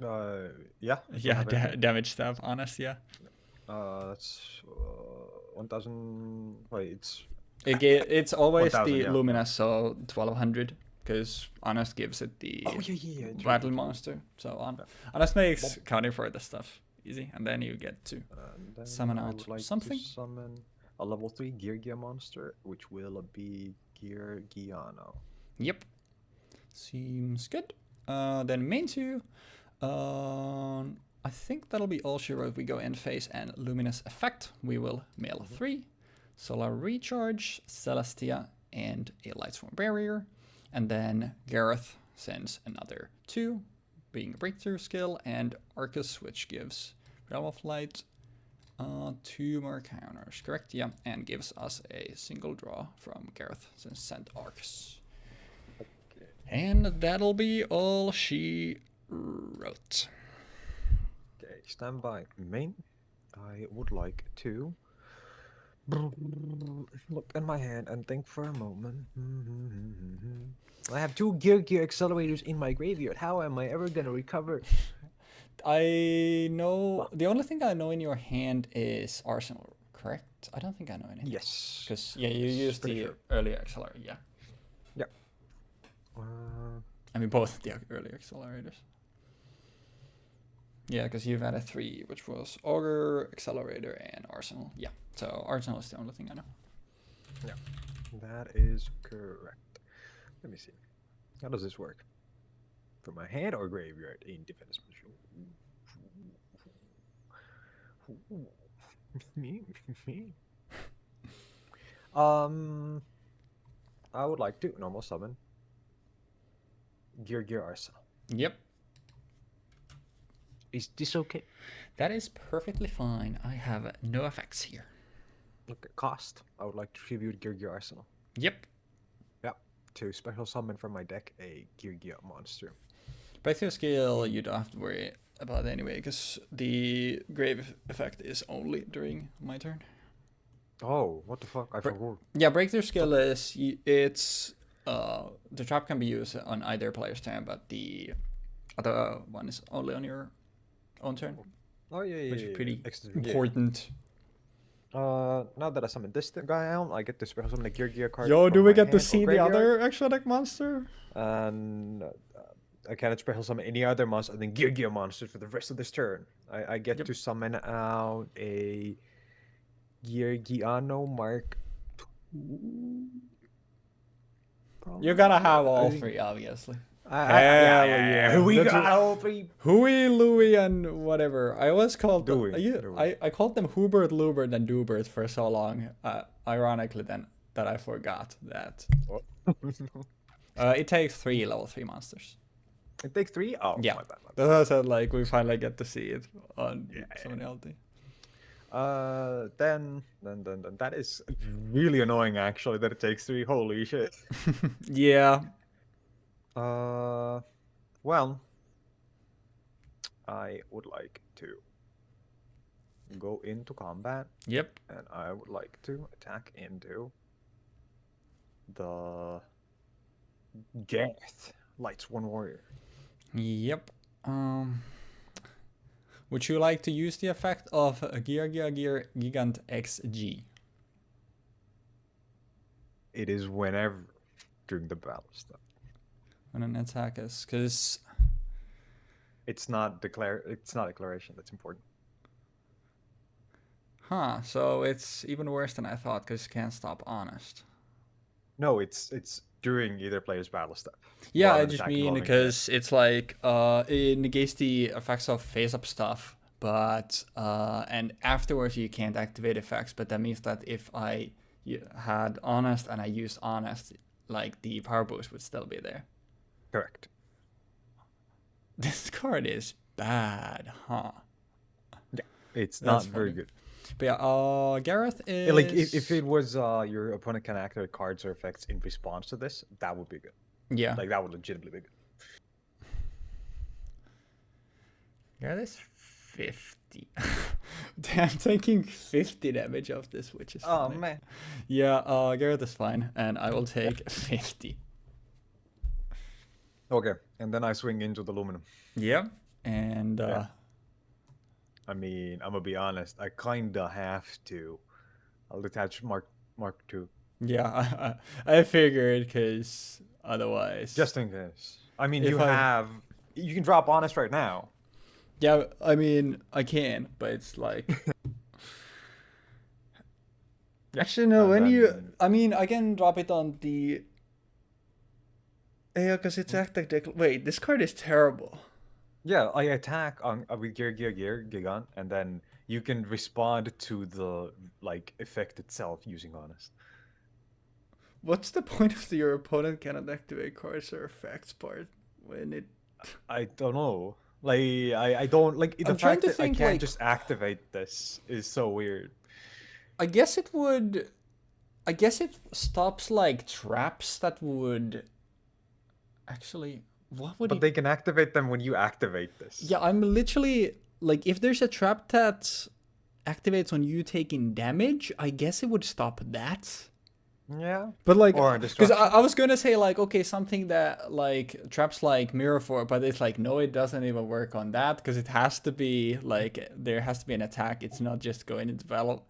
Yeah. Yeah, damage stab, honest, yeah. That's 1,000. Wait, it's always the yeah. Lumina, so 1,200, because honest gives it the battle monster. So honest makes counting for this stuff easy, and then you get to summon out something. Summon a level 3 Geargia monster, which will be Geargiano. Yep, seems good. Then main 2. I think that'll be all she wrote. We go end phase and Luminous Effect. We will mail 3. Solar Recharge, Celestia, and a Lightsworn Barrier. And then Gareth sends another 2, being a Breakthrough skill, and Arcus, which gives Realm of Light 2 more counters, correct? Yeah, and gives us a single draw from Gareth since sent Arcus. Okay. And that'll be all she wrote. Okay, stand by. Main, I would like to look at my hand and think for a moment. I have 2 Geargia accelerators in my graveyard. How am I ever gonna recover? I know the only thing I know in your hand is Arsenal, correct? I don't think I know anything. Yes. Because you used the early accelerator, yeah. Yeah. I mean both the early accelerators. Yeah, because you've added 3, which was Augur, Accelerator, and Arsenal. Yeah, so Arsenal is the only thing I know. Yeah, that is correct. Let me see. How does this work? For my hand or graveyard in defense position? Me. I would like to normal summon Gear Arsenal. Yep. Is this okay? That is perfectly fine. I have no effects here. Okay, cost. I would like to tribute Gear Arsenal. Yep. Yeah, to special summon from my deck a Geargia monster. Breakthrough skill you don't have to worry about anyway, because the grave effect is only during my turn. Oh, what the fuck? I forgot. Yeah, breakthrough skill is it's the trap can be used on either player's turn, but the other one is only on your own turn. Oh yeah, which is pretty Excellent. important. Now that I summon this guy out, I get to special summon a Geargia card. Yo, do we get to see the other extra deck monster? And I cannot special summon any other monster than Geargia monsters for the rest of this turn. I get to summon out a Geargiano Mark II. You're gonna have all 3, obviously. Yeah. We got all 3. Huey, Louie, and whatever. I always called them. Dewey. I called them Hubert, Lubert, and Dubert for so long. Ironically, then that I forgot that. It takes 3 level 3 monsters. It takes 3? Oh, yeah. my bad. That's why I said, like, we finally get to see it on someone else. Then that is really annoying. Actually, that it takes 3. Holy shit. Yeah. Well, I would like to go into combat, Yep. and I would like to attack into the Death Lightsworn Warrior. Yep. Would you like to use the effect of Geargia Gigant XG? It is whenever during the battle stuff. When an attack is, because It's not declaration. That's important. so it's even worse than I thought because you can't stop honest. No, it's during either player's battle step. Yeah, I just mean because it's like it negates the effects of face up stuff, but and afterwards you can't activate effects. But that means that if I had honest and I used honest, like the power boost would still be there. Correct. This card is bad, huh? Yeah, it's not very good. But yeah, Gareth is like if it was your opponent can activate cards or effects in response to this, that would be good. Yeah, like that would legitimately be good. Gareth is 50. I'm taking 50 damage off this, which is funny. Man. Yeah, Gareth is fine, and I will take 50. Okay, and then I swing into the Luminum. Yeah, and I mean, I'm gonna be honest. I kinda have to. I'll detach Mark II. Yeah, I figured because otherwise. Just in case. I mean, you can drop honest right now. Yeah, I mean, I can, but it's like. Actually, no. I mean, I can drop it on the. Yeah, because it's active. Wait, this card is terrible. Yeah, I attack on with Gigant, and then you can respond to the effect itself using honest. What's the point of your opponent cannot activate cards or effects part when it? I don't know. Like I don't like the fact that I can't just activate this is so weird. I guess it would. I guess it stops like traps that would. Actually, what would? But they can activate them when you activate this. Yeah, I'm literally like, if there's a trap that activates on you taking damage, I guess it would stop that. Yeah. But like, because I was gonna say like, okay, something that like traps like Mirror for, but it's like, no, it doesn't even work on that because it has to be like there has to be an attack. It's not just going to develop.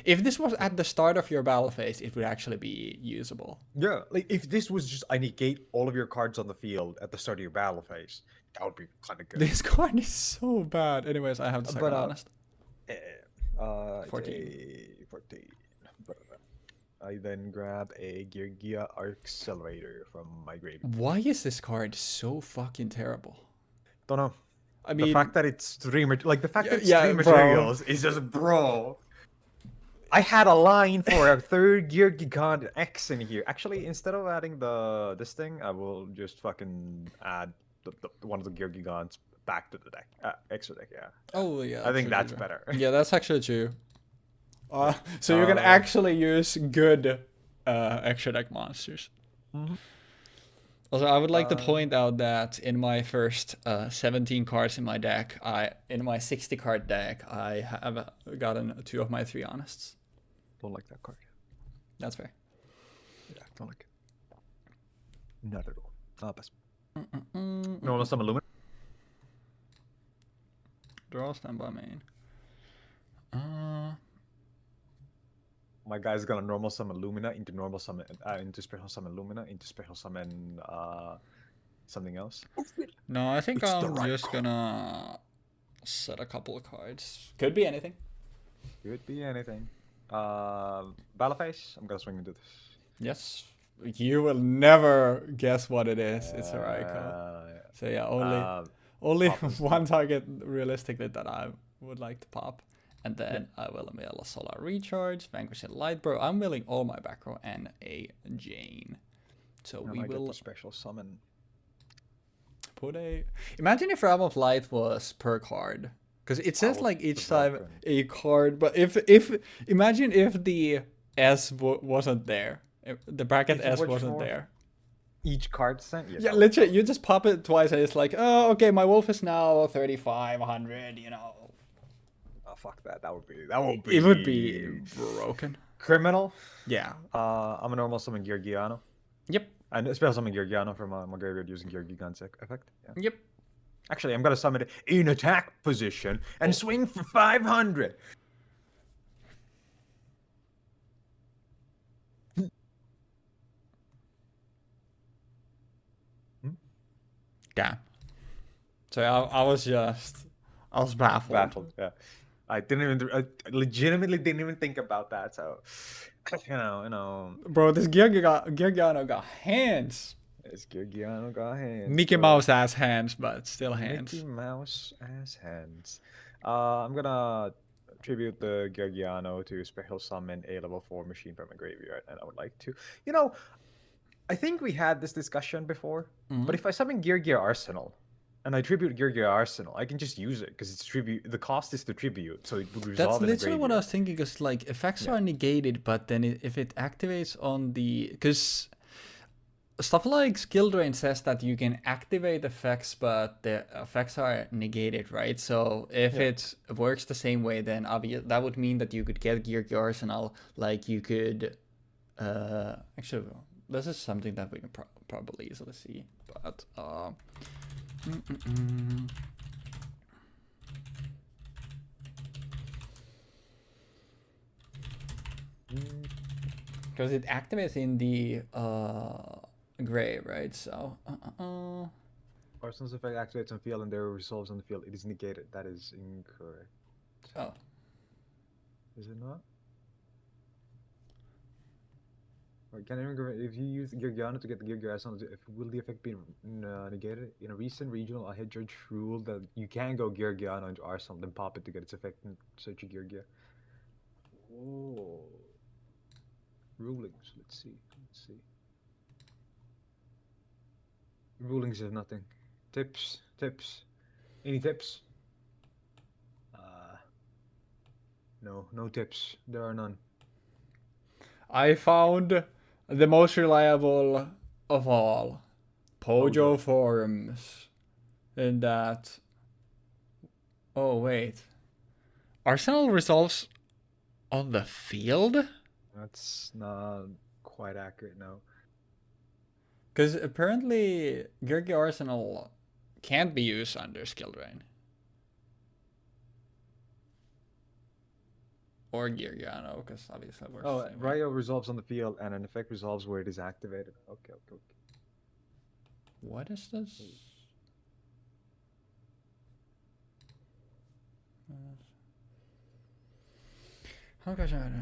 If this was at the start of your battle phase, it would actually be usable. Yeah, like if this was just I negate all of your cards on the field at the start of your battle phase, that would be kind of good. This card is so bad. Anyways, I have the second honest. 14. I then grab a Geargia Accelerator from my graveyard. Why is this card so fucking terrible? Don't know. I mean, the fact that it's three materials is just bro. I had a line for a third Gear Gigant X in here. Actually, instead of adding this thing, I will just fucking add the one of the Gear Gigants back to the deck, extra deck. Yeah. Oh yeah. I think that's better. Yeah, that's actually true. So you can actually use good extra deck monsters. Mm-hmm. Also, I would like to point out that in my first 17 cards in my deck, in my 60 card deck, I have gotten 2 of my 3 honests. Don't like that card. That's fair. Yeah, don't like it. Not at all. Not best. No, some aluminum. Draw standby main. My guy's gonna normal summon Lumina into normal summon into special summon Lumina into special summon something else. No, I think I'm just gonna set a couple of cards. Could be anything. Could be anything. Battle phase. I'm gonna swing into this. Yes, you will never guess what it is. It's a Raikou. Yeah. So yeah, only one target realistically that I would like to pop. And then I will mill a Solar Recharge, Vanquish a Lightbro. I'm milling all my back row and a Jane. So we will get special summon. Put a. Imagine if Realm of Light was per card. Because it says Oh, like the each time broken. a card, but if imagine if the wasn't there, if the bracket If it S was wasn't for there. each card sent, yeah, Yeah, that would, literally, you just pop it twice and it's like, oh, okay, my wolf is now 3,500. You know, oh, fuck that. it would be broken. Criminal. Yeah. I'm a normal summon Geargiano. Yep. And especially summon Geargiano from my graveyard using Geargigan's effect. Yeah. Yep. Actually, I'm gonna summon it in attack position and swing for 500. Yeah. So I was baffled. Baffled. Yeah. I legitimately didn't even think about that. So, you know. Bro, this Geargiano got hands. It's Geargiano got hands. Mickey bro. Mouse ass hands, but still hands. Mickey Mouse ass hands. I'm gonna tribute the Geargiano to special summon a level 4 machine from a graveyard, and I would like to, I think we had this discussion before, but if I summon Geargia Arsenal and I tribute Geargia Arsenal, I can just use it because it's tribute. The cost is the tribute, so it would resolve. That's in a literally what I graveyard. was thinking. Because like effects are negated, but then if it activates on the because stuff like skill drain says that you can activate effects, but the effects are negated, right? So if it works the same way, then obviously that would mean that you could get Geargia Arsenal. Like you could, actually, this is something that we can probably easily see, but because it activates in the gray, right? So Arsenal's effect activates on field and there resolves on the field. It is negated. That is incorrect. Oh, Is it not? Or can if you use Geargiano to get the Geargia Arsenal, will the effect be negated? In a recent regional, I had judge ruled that you can go Geargiano into Arsenal, then pop it to get its effect and search a Geargia. Whoa. Rulings. Let's see. Rulings have nothing. Tips. Any tips? No tips. There are none. I found the most reliable of all, Pojo forums, in that. Oh wait, Arsenal resolves on the field. That's not quite accurate, no. Because apparently Geargia Arsenal can't be used under skill drain. Or Geargiano, because obviously that works. Oh, Ryo resolves on the field and an effect resolves where it is activated. Okay. What is this?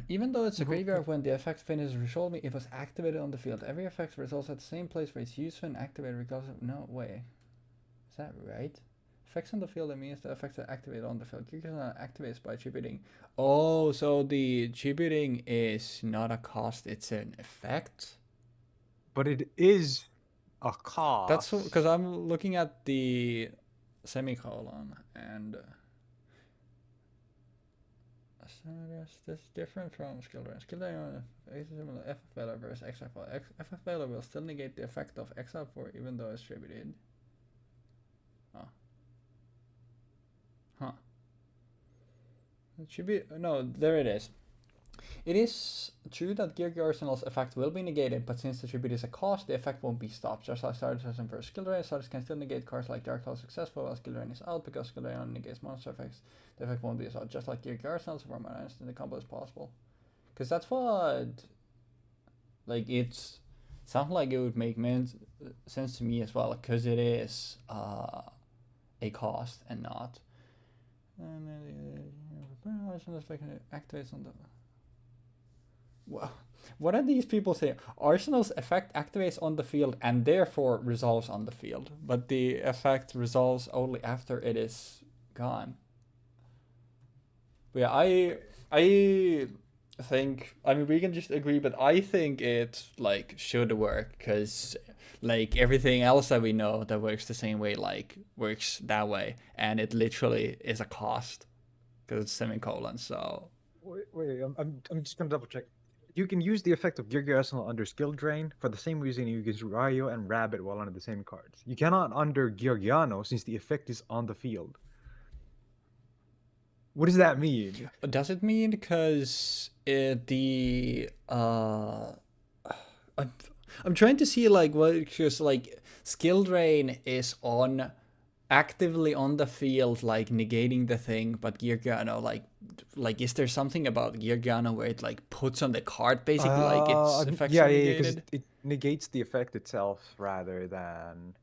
Even though it's a graveyard, when the effect finishes resolving, it was activated on the field. Every effect resolves at the same place where it's used when activated regardless of... No way. Is that right? Effects on the field, that means the effects are activated on the field. Geargia activates by tributing. Oh, so the tributing is not a cost, it's an effect? But it is a cost. That's because I'm looking at the semicolon and... This is different from skill drain. Skill drain is similar to FFL versus XFL. FFL will still negate the effect of XL4 even though it's tributed. No, there it is. It is true that Geargia Arsenal's effect will be negated, but since the tribute is a cost, the effect won't be stopped. Just like starters and first skill drain, starters can still negate cards like Dark Cloud successful while skill drain is out, because skill drain only negates monster effects. The effect won't be as out. Just like Geargia Arsenal's for mana instant, the combo is possible. Because that's what... Like, it's... Sounds like it would make sense to me as well, because it is a cost and not... activates on the... What are these people saying? Arsenal's effect activates on the field and therefore resolves on the field, but the effect resolves only after it is gone. But yeah, I think, I mean, we can just agree, but I think it like should work, because like everything else that we know that works the same way, like works that way, and it literally is a cost because it's semicolon. So Wait, I'm just gonna double check. You can use the effect of Geargia Arsenal under Skill Drain for the same reason you use Ryo and Rabbit while under the same cards. You cannot under Georgiano since the effect is on the field. What does that mean? does it mean because I'm trying to see like what, because like skill drain is on actively on the field, like negating the thing, but Geargiano like is there something about Geargiano where it like puts on the card basically like its effects yeah, are yeah, because negated? it negates the effect itself rather than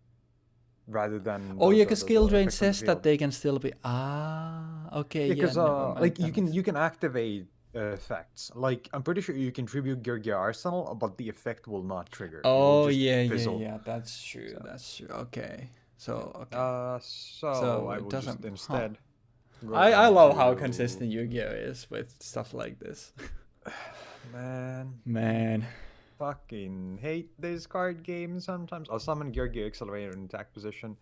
Oh yeah, because the skill drain effect on the says that field. they can still be okay, Yeah, yeah, because never mind. like That makes... you can activate effects. Like I'm pretty sure you can tribute Geargia Arsenal, but the effect will not trigger. It will Oh just yeah, yeah, fizzle. yeah. That's true. So That's true. Okay. yeah. So okay. So So I it will just doesn't. Huh. instead go I love how into consistent Yu-Gi-Oh is with stuff like this. man. Man. Fucking hate this card game sometimes. I'll summon Geargia Accelerator in attack position,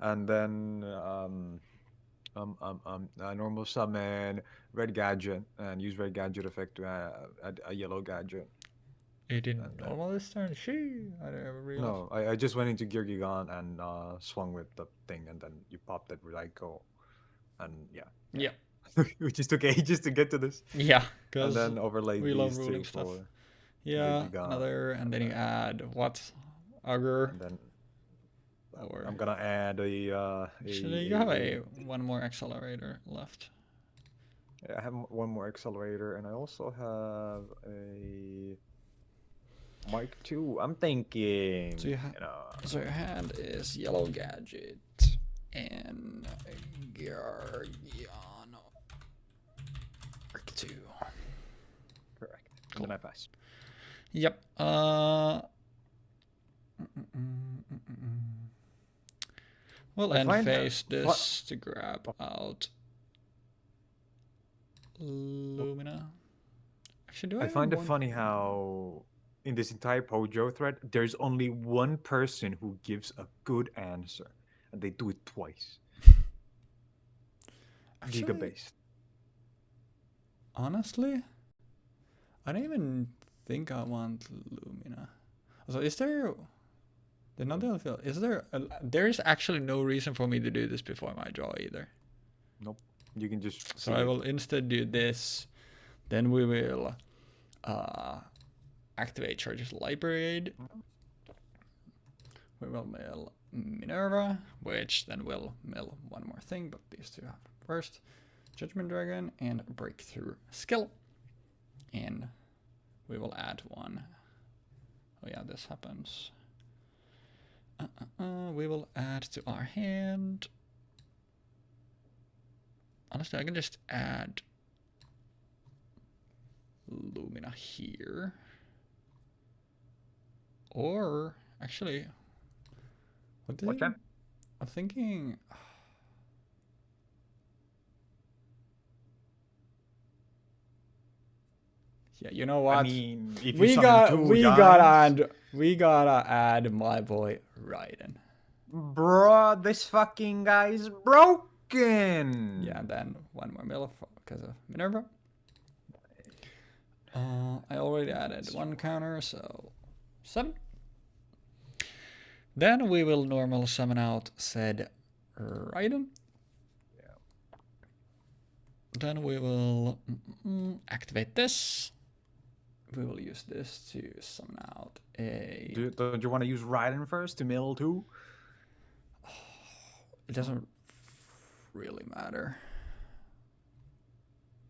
and then normal summon Red Gadget and use Red Gadget effect to add a yellow gadget. It didn't And then normal this turn. I never realized. no, I just went into Geargigan and swung with the thing, and then you popped that Ryko, and Yeah. which just took ages to get to this, Yeah. and Because then overlaid we love these ruling two stuff. for Yeah. Geargigan, Another, and then you add what? Augur. and then Or I'm gonna add actually, you have a one more accelerator left. I have one more accelerator, and I also have a Mark II. I'm thinking, So so your hand is yellow gadget and Geargiano. Mark 2. correct. Cool. And then I pass. Yep. We'll end phase this to grab out Lumina. Actually, do I find it funny how in this entire Pojo thread, there's only one person who gives a good answer, and they do it twice. Giga based. Honestly, I don't even think I want Lumina. So is there... Is there... There's actually no reason for me to do this before my draw either. Nope. You can just... So I will instead do this. Then we will activate Charge's Library. We will mill Minerva, which then will mill one more thing, but these two have first. Judgment Dragon and Breakthrough Skill. And we will add one. Oh yeah, this happens. We will add to our hand. Honestly, I can just add Lumina here. Or, actually, I'm thinking... Yeah, you know what? I mean, if you we gotta add my boy Raiden. Bro, this fucking guy is broken. Yeah, and then one more mill because of Minerva. I already added one counter, so 7. Then we will normal summon out said Raiden. Yeah. Then we will activate this. We will use this to summon out a... Don't you want to use Raiden first to mill too? It doesn't really matter.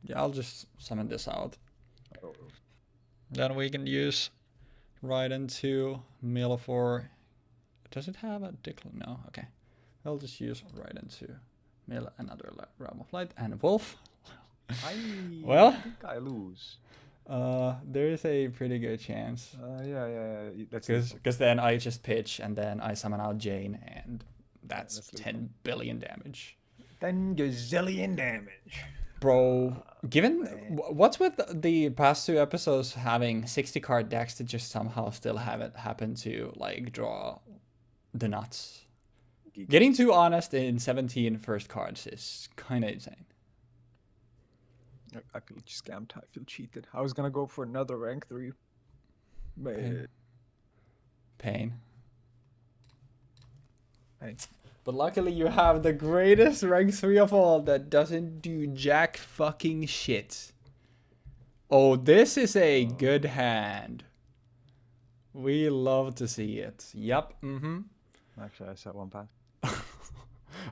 Yeah, I'll just summon this out. Oh. Then we can use Raiden to mill for... Does it have a decline? No, okay. I'll just use Raiden to mill another Realm of Light and Wolf. I think I lose. There is a pretty good chance. Yeah. That's because then I just pitch and then I summon out Jane and that's 10 billion damage. 10 gazillion damage. Bro, given what's with the past two episodes having 60 card decks to just somehow still have it happen to like draw the nuts. Getting too honest in 17 first cards is kind of insane. I feel scammed. I feel cheated. I was gonna go for another rank 3. Pain. Hey. But luckily you have the greatest rank 3 of all that doesn't do jack fucking shit. Oh, this is a good hand. We love to see it. Yep. Actually, I set one pass.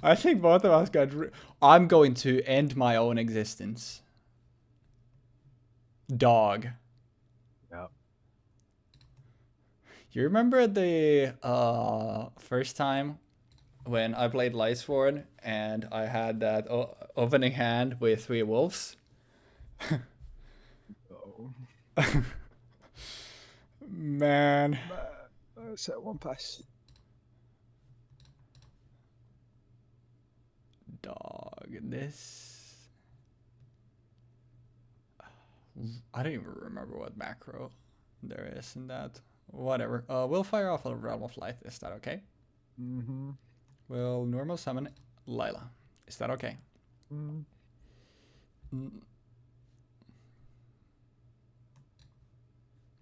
I think both of us got... I'm going to end my own existence. Dog. Yep. You remember the first time when I played Lightsworn and I had that opening hand with 3 wolves? Oh. Man. Set one pass. Dog, this... I don't even remember what macro there is in that. Whatever. We'll fire off a Realm of Light. Is that okay? Mm-hmm. We'll normal summon Lila. Is that okay?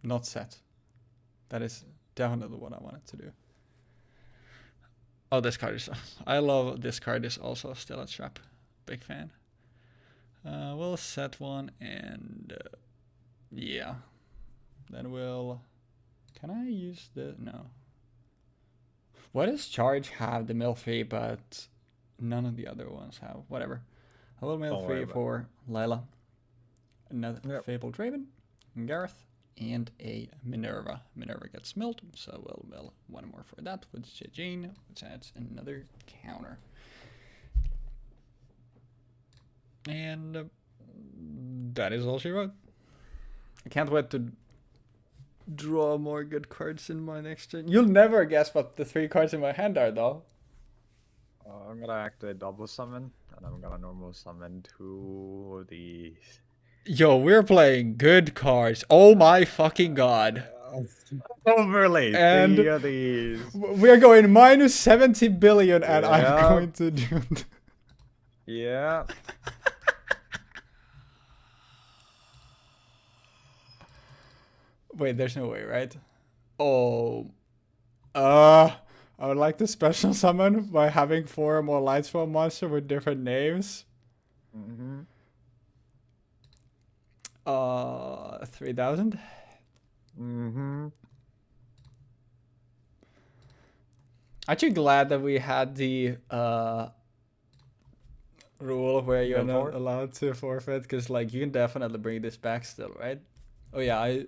Not set. That is definitely what I wanted to do. Oh, this card is... I love this card is also still a trap. Big fan. We'll set one and... yeah. Then we'll... Can I use the... No. Why does Charge have the mill 3 but none of the other ones have? Whatever. I will mill 3 for Lila. Another Fabled Raven. Gareth. And a Minerva. Minerva gets milled, so we'll mill one more for that with Jeexx, which adds another counter. And that is all she wrote. I can't wait to draw more good cards in my next turn. You'll never guess what the 3 cards in my hand are, though. I'm gonna activate double summon, and I'm gonna normal summon 2 of these. Yo, we're playing good cards. Oh my fucking god. Overlay and 3 of these. We're going minus 70 billion, and I'm going to do... Yeah. Wait, there's no way, right? Oh. I would like to special summon by having 4 more Lightsworn monster with different names. 3,000. Aren't you glad that we had the rule where you're not allowed to forfeit? Because like you can definitely bring this back still, right? Oh yeah,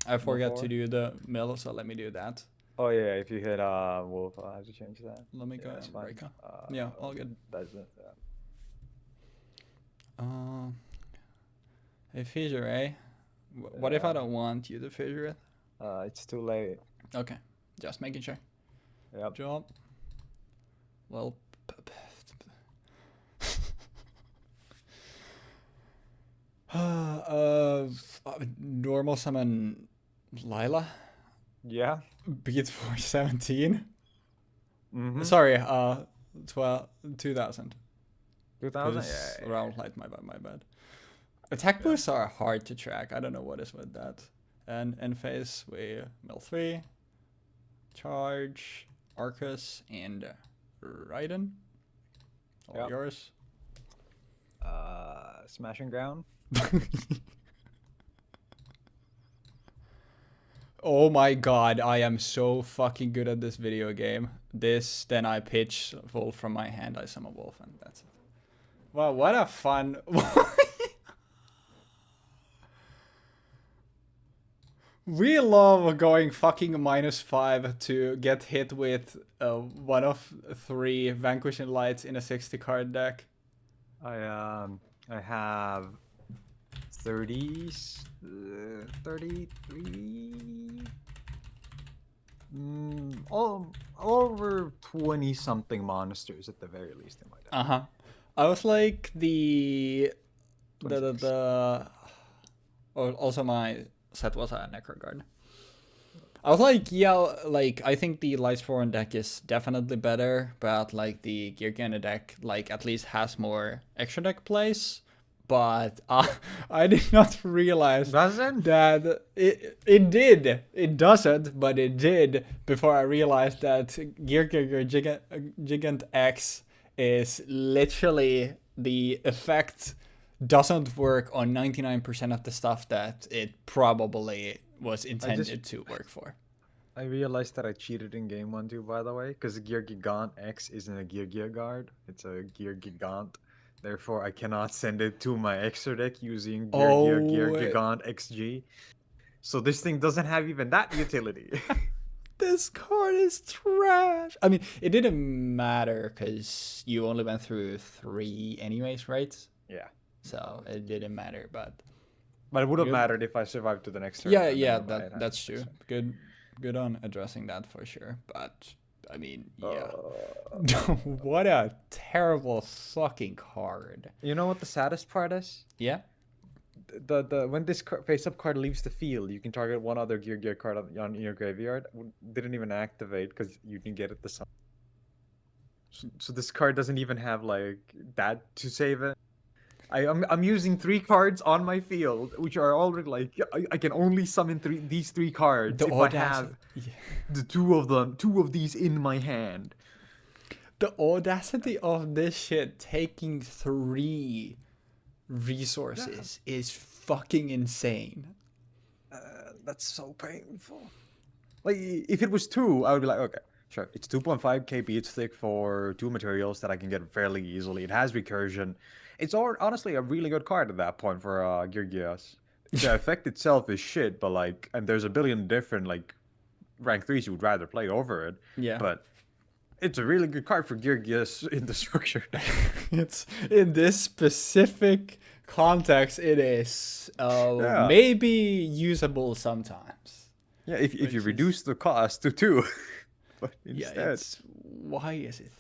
I forgot to do the mill, so let me do that. Oh yeah, if you hit wolf, I have to change that. Let me go and break up. Yeah, all good. That's it. Hey, fissure, eh? What if I don't want you to fissure it? It's too late. Okay, just making sure. Yep. Job. Well, normal summon Lila. Yeah. Beat for 17. Sorry, 2000. 2000. Yeah. Round light. My bad. Attack boosts are hard to track. I don't know what is with that. And in phase we mill 3, charge, Arcus, and Raiden. All yours. Smashing ground. Oh my god, I am so fucking good at this video game. This, then I pitch Wolf from my hand, I summon Wolf, and that's it. Wow, what a fun... We love going fucking -5 to get hit with 1 of 3 Vanquishing Lights in a 60 card deck. I have 30s, 33, over 20 something monsters at the very least in my deck. I was like the 26. also my set was a Necro Guard. I was like, yeah, like I think the Lightsworn deck is definitely better, but like the Geargia deck, like at least has more extra deck plays. But I did not realize Doesn't? that it doesn't, but it did before I realized that Geargia Gigant X is literally the effect doesn't work on 99% of the stuff that it probably was intended to work for. I realized that I cheated in game 1 too, by the way, because Gear Gigant X isn't a Geargia guard, it's a Gear Gigant. Therefore, I cannot send it to my extra deck using Gear Gigant XG. So this thing doesn't have even that utility. This card is trash. I mean, it didn't matter because you only went through 3 anyways, right? Yeah. So it didn't matter, but it would have mattered if I survived to the next turn. Yeah, that's true. Good on addressing that for sure. But I mean, yeah. What a terrible fucking card. You know what the saddest part is? Yeah. The when this face-up card leaves the field, you can target one other Gear card on your graveyard. Didn't even activate because you can get it the sun. So this card doesn't even have like that to save it. I'm using 3 cards on my field, which are already like I can only summon these 3 cards if I have the 2 of these in my hand. The audacity of this shit taking 3 resources is fucking insane. That's so painful. Like if it was 2, I would be like, okay, sure, it's 2.5 KB. It's thick for 2 materials that I can get fairly easily. It has recursion. It's honestly a really good card at that point for Geargias. The effect itself is shit, but like, and there's a billion different like rank 3s you would rather play over it. Yeah. But it's a really good card for Geargias in the structure. It's in this specific context, it is maybe usable sometimes. Yeah, if you reduce the cost to 2. But instead, why is it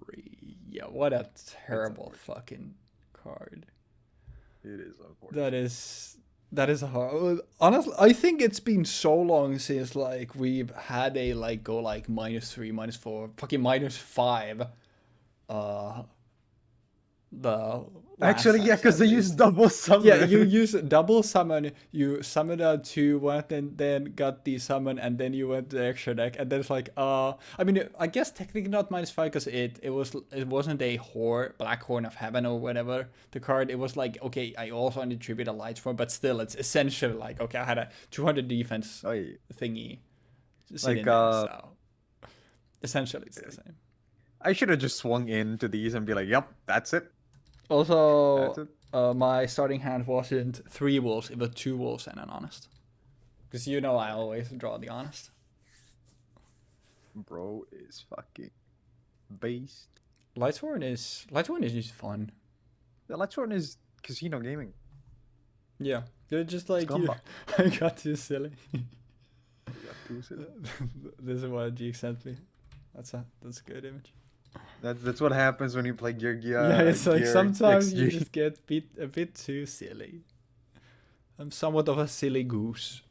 3? Yeah, what a terrible fucking card. It is unfortunate. That is hard. Honestly, I think it's been so long since like we've had a like go like -3, -4, fucking -5. Actually, yeah, because they use double summon. Yeah, you use double summon. You summon a 2-1, and then got the summon, and then you went to the extra deck, and then it's like, I mean, I guess technically not -5 because it wasn't a Black Horn of Heaven or whatever the card. It was like, okay, I also need to tribute a Lightsworn, but still, it's essentially like, okay, I had a 200 defense thingy, like so essentially it's the same. I should have just swung into these and be like, yep, that's it. Also, my starting hand wasn't 3 wolves, it was 2 wolves and an honest. Because I always draw the honest. Bro is fucking based. Lightsworn is just fun. Yeah, Lightsworn is casino gaming. Yeah, they're just like I got too silly. This is what Jeexx sent me. That's a good image. That's what happens when you play Geargia. Yeah, it's like sometimes you just get a bit too silly. I'm somewhat of a silly goose.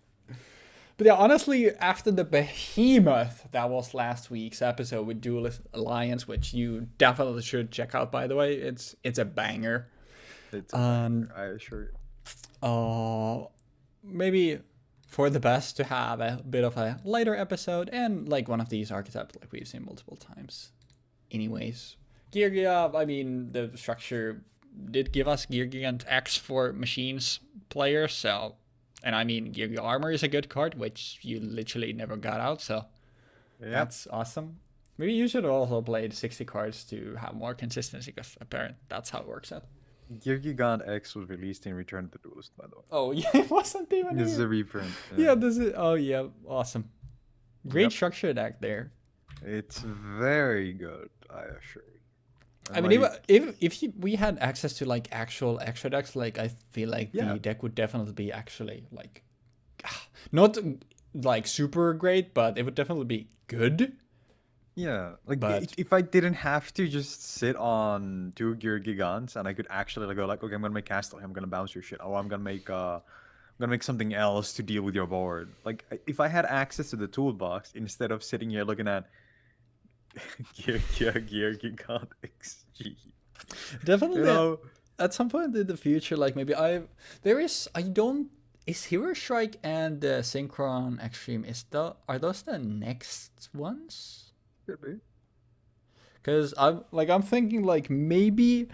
But yeah, honestly, after the behemoth that was last week's episode with Duelist Alliance, which you definitely should check out, by the way, it's a banger. It's a banger, I assure you. Maybe for the best to have a bit of a lighter episode and like one of these archetypes like we've seen multiple times. Anyways, Geargia, I mean, the structure did give us Geargia and X for machines players, so, and I mean, Geargia Armor is a good card, which you literally never got out, so that's awesome. Maybe you should also play the 60 cards to have more consistency, because apparently that's how it works out. Geargia X was released in Return to the Duelist, by the way. Oh, yeah, it wasn't even This is a reprint. Yeah, this is, oh yeah, awesome. Great structure deck there. It's very good, I assure you. I mean, if we had access to like actual extra decks, like I feel like the deck would definitely be actually like not like super great, but it would definitely be good. Yeah, like But if I didn't have to just sit on 2 gear gigants and I could actually like, go like, okay, I'm gonna make castle, I'm gonna bounce your shit. Oh, I'm gonna make something else to deal with your board. Like if I had access to the toolbox instead of sitting here looking at gear gigant XG, you definitely know, at some point in the future, like maybe I don't is Hero Strike and Synchron Extreme are those the next ones? could be. Because I'm thinking like maybe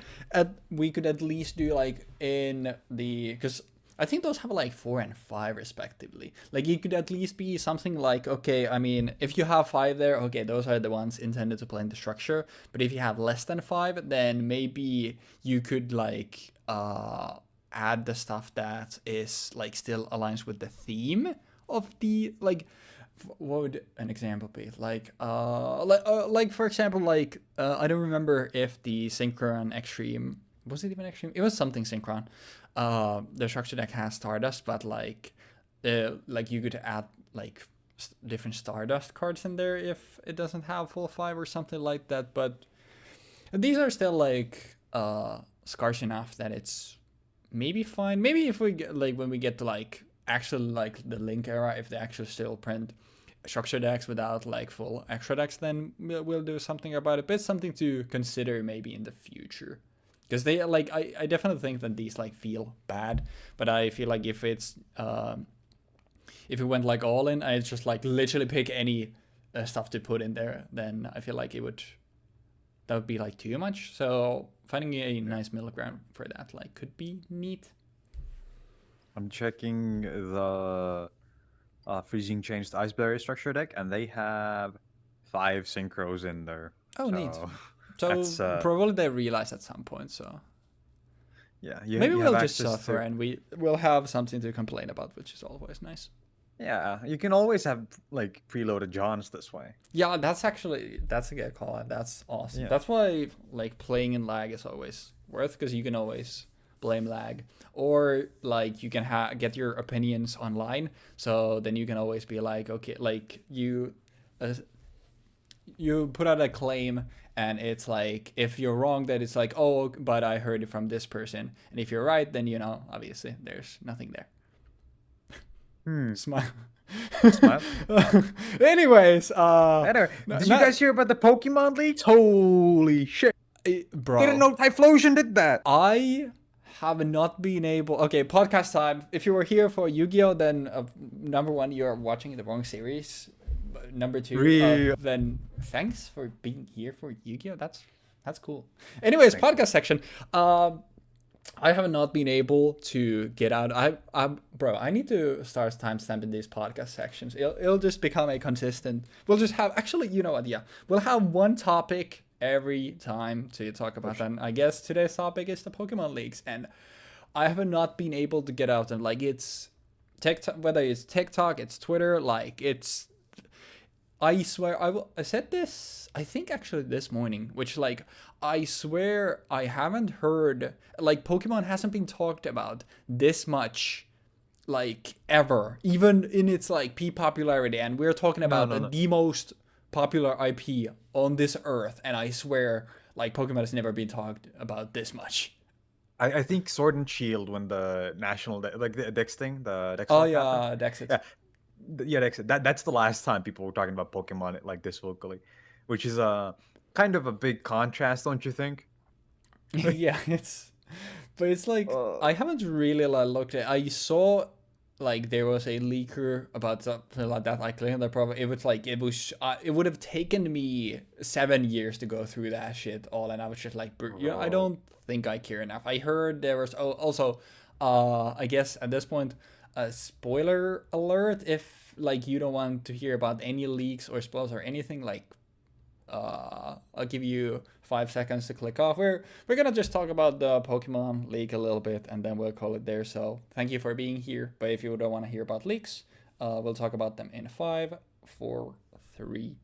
we could at least do like in the because I think those have like 4 and 5 respectively. Like it could at least be something like, okay, I mean, if you have 5 there, okay, those are the ones intended to play in the structure. But if you have less than 5, then maybe you could like add the stuff that is like still aligns with the theme of the like what would an example be like for example I don't remember if the synchron extreme was it even extreme, it was something synchron, the structure deck has stardust but like you could add like different stardust cards in there if it doesn't have full 5 or something like that, but these are still like scarce enough that it's maybe fine. Maybe if we get like when we get to like actually like the Link era, if they actually still print structure decks without like full extra decks, then we'll do something about it. But it's something to consider maybe in the future. Because they like I definitely think that these like feel bad, but I feel like if it went like all in, I just like literally pick any stuff to put in there, then I feel like that would be like too much. So finding a nice middle ground for that like could be neat. I'm checking the freezing changed ice barrier structure deck, and they have 5 synchros in there. Oh, neat. So So that's probably they realize at some point. So yeah, maybe you have we'll just access suffer to. and we'll have something to complain about, which is always nice. Yeah, you can always have like preloaded Johns this way. Yeah, that's a good call out. That's awesome. Yeah. That's why like playing in lag is always worth, because you can always blame lag, or like you can get your opinions online. So then you can always be like, okay, like you put out a claim and it's like if you're wrong that it's like, oh, but I heard it from this person, and if you're right then obviously there's nothing there. Smile. Smile. Anyways, Anyway, did you guys hear about the Pokemon leaks? Holy shit! bro, Didn't know Typhlosion did that. I have not been able. Okay, podcast time. If you were here for Yu-Gi-Oh, then number one, you're watching the wrong series. Number two, Real. then thanks for being here for Yu-Gi-Oh. That's cool. Anyways, podcast section. I have not been able to get out. I need to start timestamping these podcast sections. It'll just become a consistent. We'll just have, actually, you know what? Yeah, we'll have one topic every time to talk about. And I guess today's topic is the Pokemon leagues, and I have not been able to get out. And like it's TikTok, whether it's TikTok, it's Twitter, like it's. I swear, I said this, I think actually this morning, which like, I swear I haven't heard, like Pokemon hasn't been talked about this much, like ever, even in its like peak popularity. And we're talking about No. the most popular IP on this earth. And I swear like Pokemon has never been talked about this much. I think Sword and Shield when the national like the Dex thing, the Dex. Oh yeah, Dexit. Yeah. Yeah, that's the last time people were talking about Pokemon like this vocally, which is a kind of a big contrast, don't you think? Yeah, but it's like I haven't really like looked at. I saw like there was a leaker about something like that. I claimed that probably it would have taken me 7 years to go through that shit all, and I was just like, I don't think I care enough. I heard there was also, I guess at this point, a spoiler alert if like you don't want to hear about any leaks or spoilers or anything, like I'll give you 5 seconds to click off. We're gonna just talk about the Pokemon league a little bit and then we'll call it there. So thank you for being here, but if you don't want to hear about leaks, we'll talk about them in 5, 4, 3,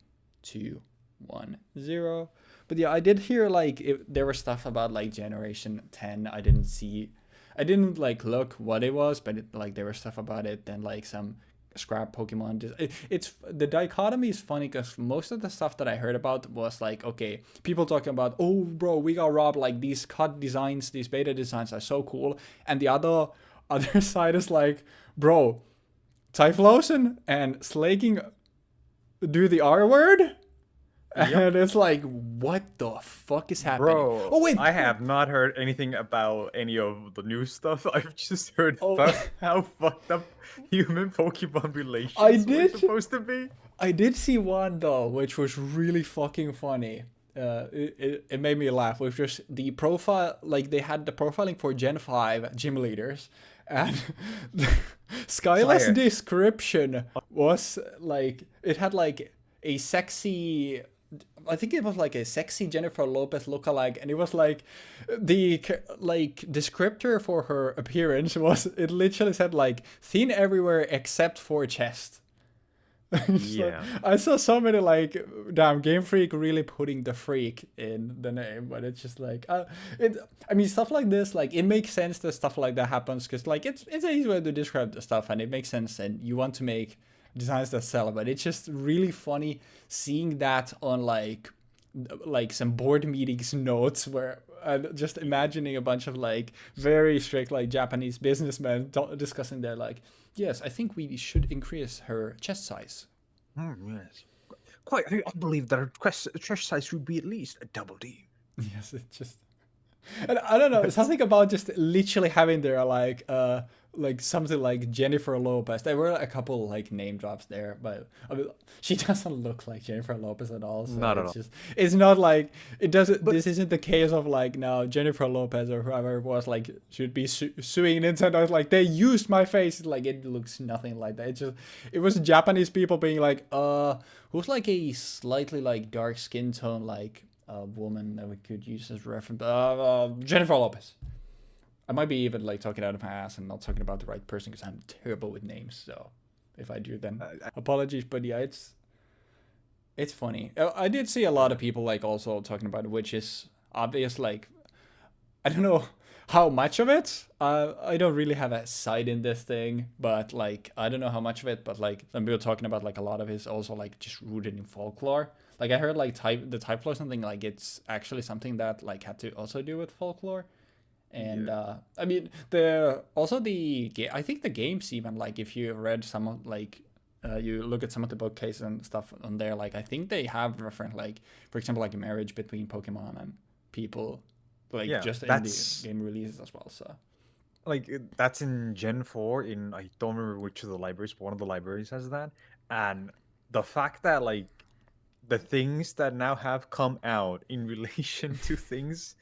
2, 1, 0. But yeah, I did hear like there was stuff about like Generation 10. I didn't like look what it was, but like there was stuff about it. Then like some scrap Pokemon. It's the dichotomy is funny because most of the stuff that I heard about was like, okay, people talking about, oh bro, we got robbed, like these cut designs, these beta designs are so cool, and the other side is like, bro, Typhlosion and Slaking do the R word. Yep. And it's like, what the fuck is happening? Bro, oh wait, I have not heard anything about any of the new stuff. I've just heard about how fucked up human Pokemon relations were supposed to be. I did see one though, which was really fucking funny. It made me laugh. With just the profile, like they had the profiling for Gen 5 gym leaders, and Skyla's description was like, it had like a sexy, I think it was like a sexy Jennifer Lopez lookalike, and it was like the descriptor for her appearance was, it literally said like thin everywhere except for chest. Yeah, so I saw so many like, damn, Game Freak really putting the freak in the name, but it's just like, I mean, stuff like this, like it makes sense that stuff like that happens because like it's an easy way to describe the stuff, and it makes sense, and you want to make designs that sell, but it's just really funny seeing that on like some board meetings notes where just imagining a bunch of like very strict like Japanese businessmen discussing their like, yes, I think we should increase her chest size. Yes, quite. I believe that her chest size should be at least a double D. Yes, it's just, and I don't know, something about just literally having their like something like Jennifer Lopez. There were a couple like name drops there, but I mean, she doesn't look like Jennifer Lopez at all. So not at all. It's not like it doesn't. But this isn't the case of like, now Jennifer Lopez or whoever it was like should be suing Nintendo. It's like, they used my face. Like it looks nothing like that. It was Japanese people being like, who's like a slightly like dark skin tone like woman that we could use as reference. Jennifer Lopez. I might be even like talking out of my ass and not talking about the right person because I'm terrible with names. So if I do, then apologies. But yeah, it's funny. I did see a lot of people like also talking about it, which is obvious. Like, I don't know how much of it. I don't really have a side in this thing, but like I don't know how much of it. But like some people talking about like a lot of it is also like just rooted in folklore. Like I heard like the Typhlosion something like it's actually something that like had to also do with folklore. And I mean, I think the games even, like if you read some of like you look at some of the bookcases and stuff on there, like I think they have reference, like for example, like a marriage between Pokemon and people, like just in the game releases as well. So like that's in Gen 4 in, I don't remember which of the libraries, but one of the libraries has that. And the fact that like the things that now have come out in relation to things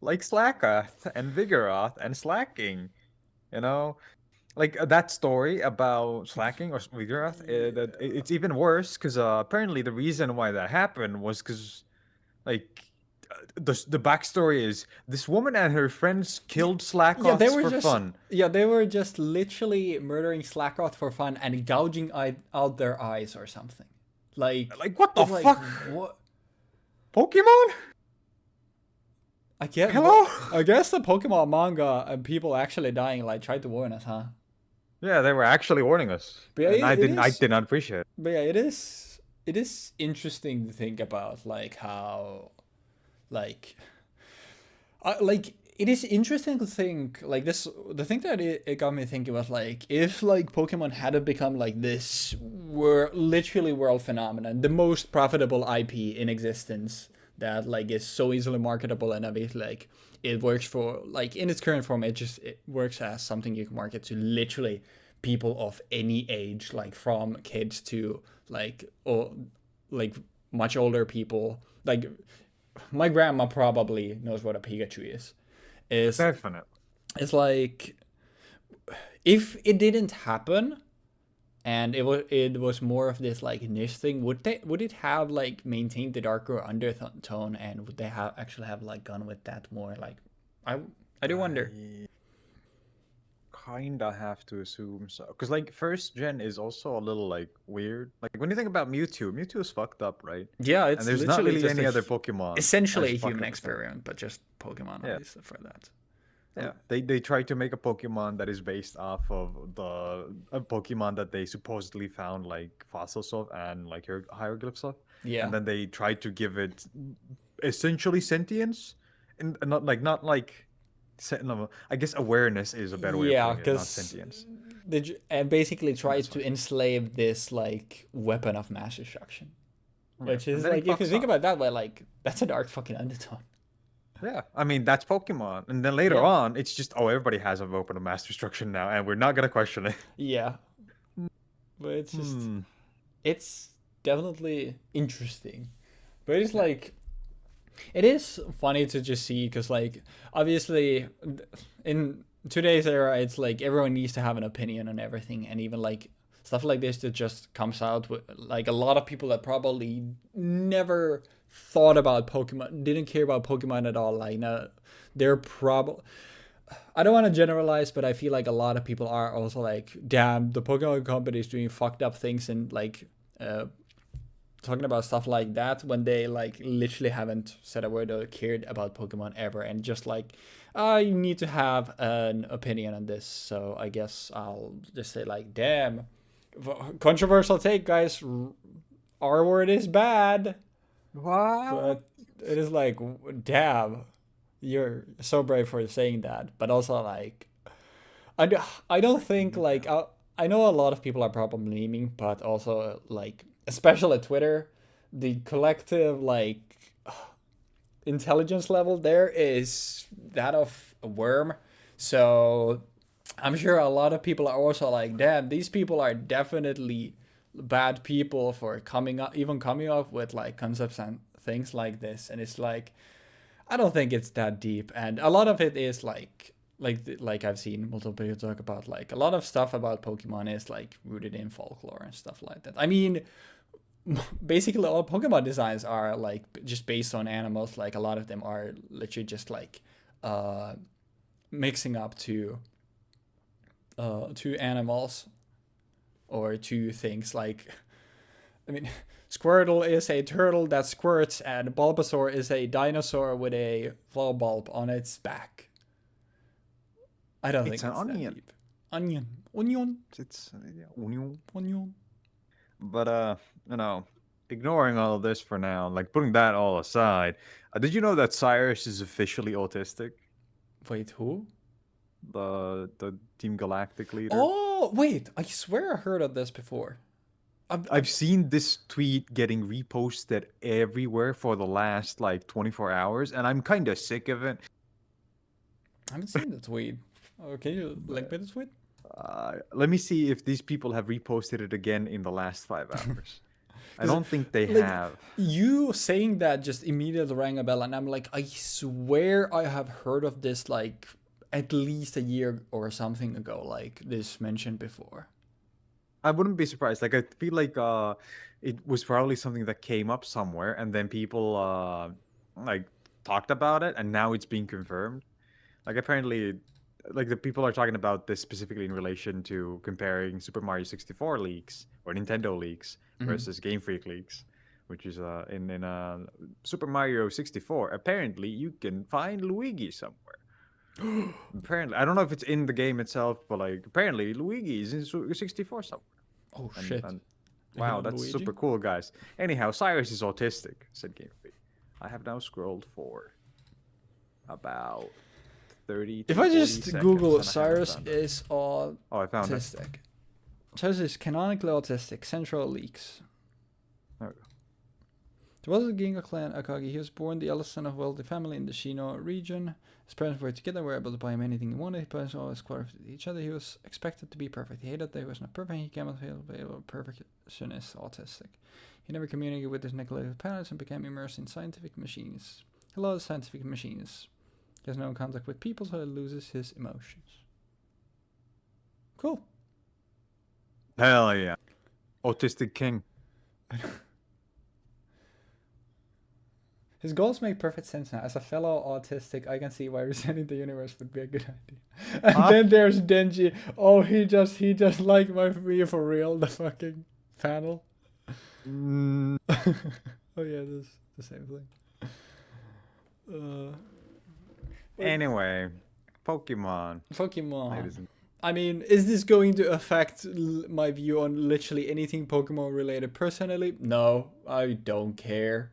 like Slackoth and Vigoroth and slacking, you know, like that story about slacking or Vigoroth, it's even worse because apparently the reason why that happened was because like the backstory is this woman and her friends killed Slackoths for fun. Yeah, they were just literally murdering Slackoth for fun and gouging out their eyes or something. Like what the fuck? What? Pokemon? I guess the Pokemon manga and people actually dying like tried to warn us, huh? Yeah, they were actually warning us. But yeah, I did not appreciate it. But yeah, it is interesting to think about like how like it is interesting to think like this. The thing that it got me thinking was like, if like Pokemon hadn't become like this literally world phenomenon, the most profitable IP in existence, that like is so easily marketable and everything, like it works for like in its current form, it works as something you can market to literally people of any age, like from kids to like much older people. Like my grandma probably knows what a Pikachu is definitely. It's like, if it didn't happen and it was more of this like niche thing, would it have like maintained the darker undertone, and would they actually have like gone with that more? Like I do wonder. Kinda have to assume so, because like first gen is also a little like weird. Like when you think about Mewtwo is fucked up, right? Yeah, it's, and there's not really any other Pokemon. Essentially a human experiment, but just Pokemon for that. Yeah, they try to make a Pokemon that is based off of a Pokemon that they supposedly found like fossils of and like hieroglyphs of, Yeah. and then they try to give it essentially sentience, and not like, no, I guess awareness is a better way of Yeah, putting it, not because sentience. they basically tried That's to fine. enslave this like weapon of mass destruction, Yeah, which and is then like it if you fucks think up. about that way, like that's a dark fucking undertone. Yeah, I mean that's Pokemon, and then later Yeah, on, it's just everybody has a weapon of mass destruction now, and we're not gonna question it. yeah, but it's just Hmm. it's definitely interesting, but it's Yeah. like it is funny to just see because like obviously in today's era it's like everyone needs to have an opinion on everything, and even like stuff like this that just comes out with like a lot of people that probably never thought about Pokemon, didn't care about Pokemon at all, like no, they're probably, I don't want to generalize, but I feel like a lot of people are also like, damn, the Pokemon company is doing fucked up things and like uh, talking about stuff like that when they like literally haven't said a word or cared about Pokemon ever, and just like, you need to have an opinion on this. So I guess I'll just say like, damn, controversial take, guys. R word is bad, What? but it is like, damn, you're so brave for saying that. But also like, I, do, I don't think like I know a lot of people are probably memeing, but also like especially Twitter, the collective like intelligence level there is that of a worm. So I'm sure a lot of people are also like, damn, these people are definitely bad people for coming up with like concepts and things like this. And it's like, I don't think it's that deep, and a lot of it is like I've seen multiple people talk about, like a lot of stuff about Pokemon is like rooted in folklore and stuff like that. I mean, basically all Pokemon designs are like just based on animals. Like a lot of them are literally just like uh, mixing up two animals or two things. Like I mean, Squirtle is a turtle that squirts, and Bulbasaur is a dinosaur with a flow bulb on its back. I don't It's think an it's that onion. deep. Onion, onion, It's yeah, onion. onion. But you know, ignoring all of this for now, like putting that all aside, did you know that Cyrus is officially autistic? Wait, who? The Team Galactic leader. Oh, wait! I swear I heard of this before. I've seen this tweet getting reposted everywhere for the last like 24 hours, and I'm kind of sick of it. I haven't seen the tweet. Oh, can you link me the tweet? Let me see if these people have reposted it again in the last 5 hours. I don't think they Like have. you saying that just immediately rang a bell, and I'm like, I swear I have heard of this like at least a year or something ago. Like this mentioned before. I wouldn't be surprised. Like I feel like it was probably something that came up somewhere, and then people like talked about it, and now it's being confirmed. Like apparently, like the people are talking about this specifically in relation to comparing Super Mario 64 leaks or Nintendo leaks Mhm. versus Game Freak leaks, which is in Super Mario 64. Apparently, you can find Luigi somewhere. Apparently, I don't know if it's in the game itself, but like apparently Luigi is in 64 somewhere. Oh And, shit! and The wow, hidden that's Luigi. super cool, guys. Anyhow, Cyrus is autistic, said Game Freak. I have now scrolled for about 30 If to I 40 just seconds Google and I haven't Cyrus found it. is Oh, I found it. autistic. Cyrus is canonically autistic. Central leaks. There we go. There was a Ginga clan Akagi. He was born the eldest son of a wealthy family in the Shino region. His parents were together, were able to buy him anything he wanted. His parents always quarreled with each other. He was expected to be perfect. He hated that he was not perfect. He came out of perfectionist autistic. He never communicated with his neglected parents and became immersed in scientific machines. He loves scientific machines. He has no contact with people, so he loses his emotions. Cool. Hell yeah. Autistic King. His goals make perfect sense now. As a fellow autistic, I can see why resetting the universe would be a good idea. And Huh? then there's Denji. Oh, he just like me for real. The fucking panel. Mm, Oh yeah, this the same thing. But anyway, Pokemon. Pokemon. I mean, is this going to affect my view on literally anything Pokemon related personally? No, I don't care.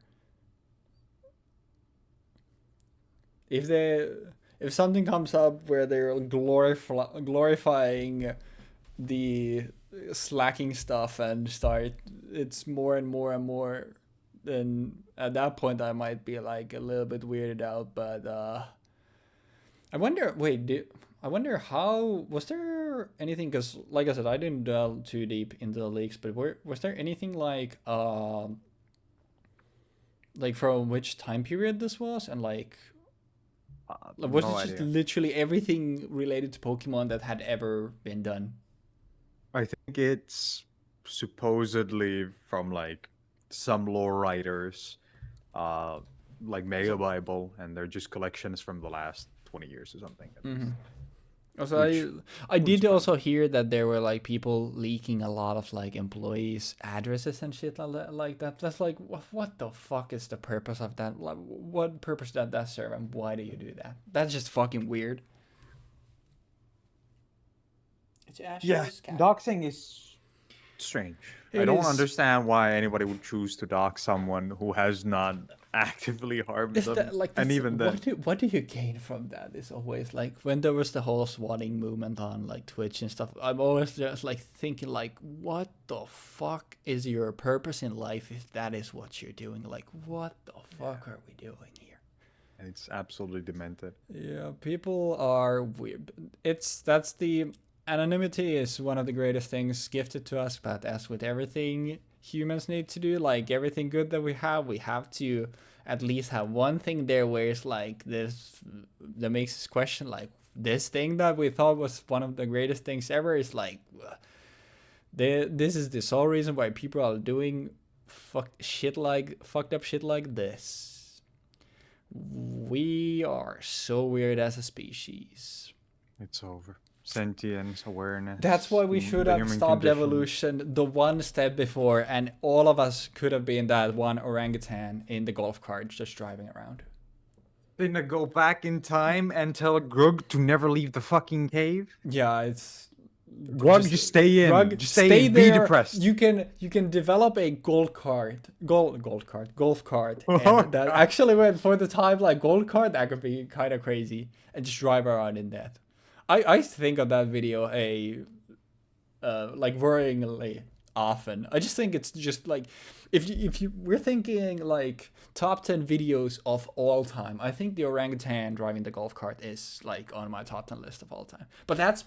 If something comes up where they're glorifying the slacking stuff and start it's more and more and more, then at that point I might be like a little bit weirded out. But I wonder. I wonder how was there anything? Because like I said, I didn't delve too deep into the leaks. But was there anything like from which time period this was, and like was No it just idea. literally everything related to Pokemon that had ever been done? I think it's supposedly from like some lore writers, like Mega Bible, and they're just collections from the last 20 years or something. Mm-hmm. Also, Which I did fine. also hear that there were like people leaking a lot of like employees' addresses and shit like that. That's like, what the fuck is the purpose of that? Like, what purpose does that serve, and why do you do that? That's just fucking weird. It's Yeah, doxing is strange. I It don't is. understand why anybody would choose to dox someone who has not actively harmed Is them. that like And even then, what do you gain from that? Is always like when there was the whole swatting movement on like Twitch and stuff. I'm always just like thinking like, what the fuck is your purpose in life if that is what you're doing? Like, what the fuck are we doing here? and it's absolutely demented. Yeah, people are weird. That's the anonymity is one of the greatest things gifted to us, but as with everything humans need to do, like everything good that we have to at least have one thing there where it's like this that makes us question like this thing that we thought was one of the greatest things ever is like this is the sole reason why people are doing fucked up shit like this. We are so weird as a species. It's over. Sentience, awareness. That's why we should the have human stopped condition. evolution the one step before, and all of us could have been that one orangutan in the golf cart just driving around. Didn't go back in time and tell Grug to never leave the fucking cave? Yeah, it's Grug, just stay in. Grug, just stay in. there. Be depressed. You can develop a golf cart, and that actually went for the time like gold cart that could be kind of crazy, and just drive around in that. I think of that video like worryingly often. I just think it's just like if you we're thinking like top 10 videos of all time. I think the orangutan driving the golf cart is like on my top 10 list of all time. But that's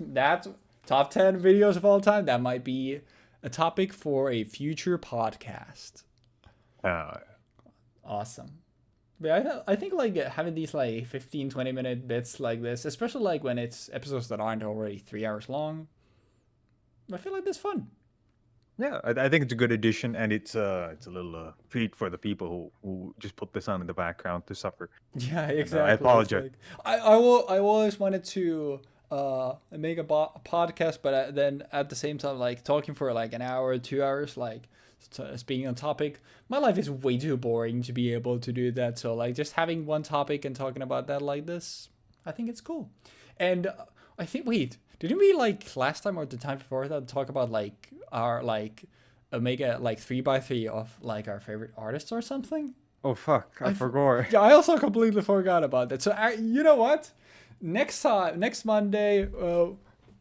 top 10 videos of all time. That might be a topic for a future podcast. Awesome. But I think like having these like 15-20 minute bits like this, especially like when it's episodes that aren't already 3 hours long, I feel like that's fun. Yeah, I think it's a good addition, and it's a little treat for the people who just put this on in the background to suffer. Yeah, exactly. I apologize. Like, I always wanted to make a podcast, but then at the same time like talking for like an hour, 2 hours, like speaking on topic. My life is way too boring to be able to do that. So like just having one topic and talking about that like this, I think it's cool. And I think didn't we like last time or the time before that talk about like our like make a like 3x3 of like our favorite artists or something? Oh fuck, I forgot. Yeah, I also completely forgot about that. So you know what? Next Monday,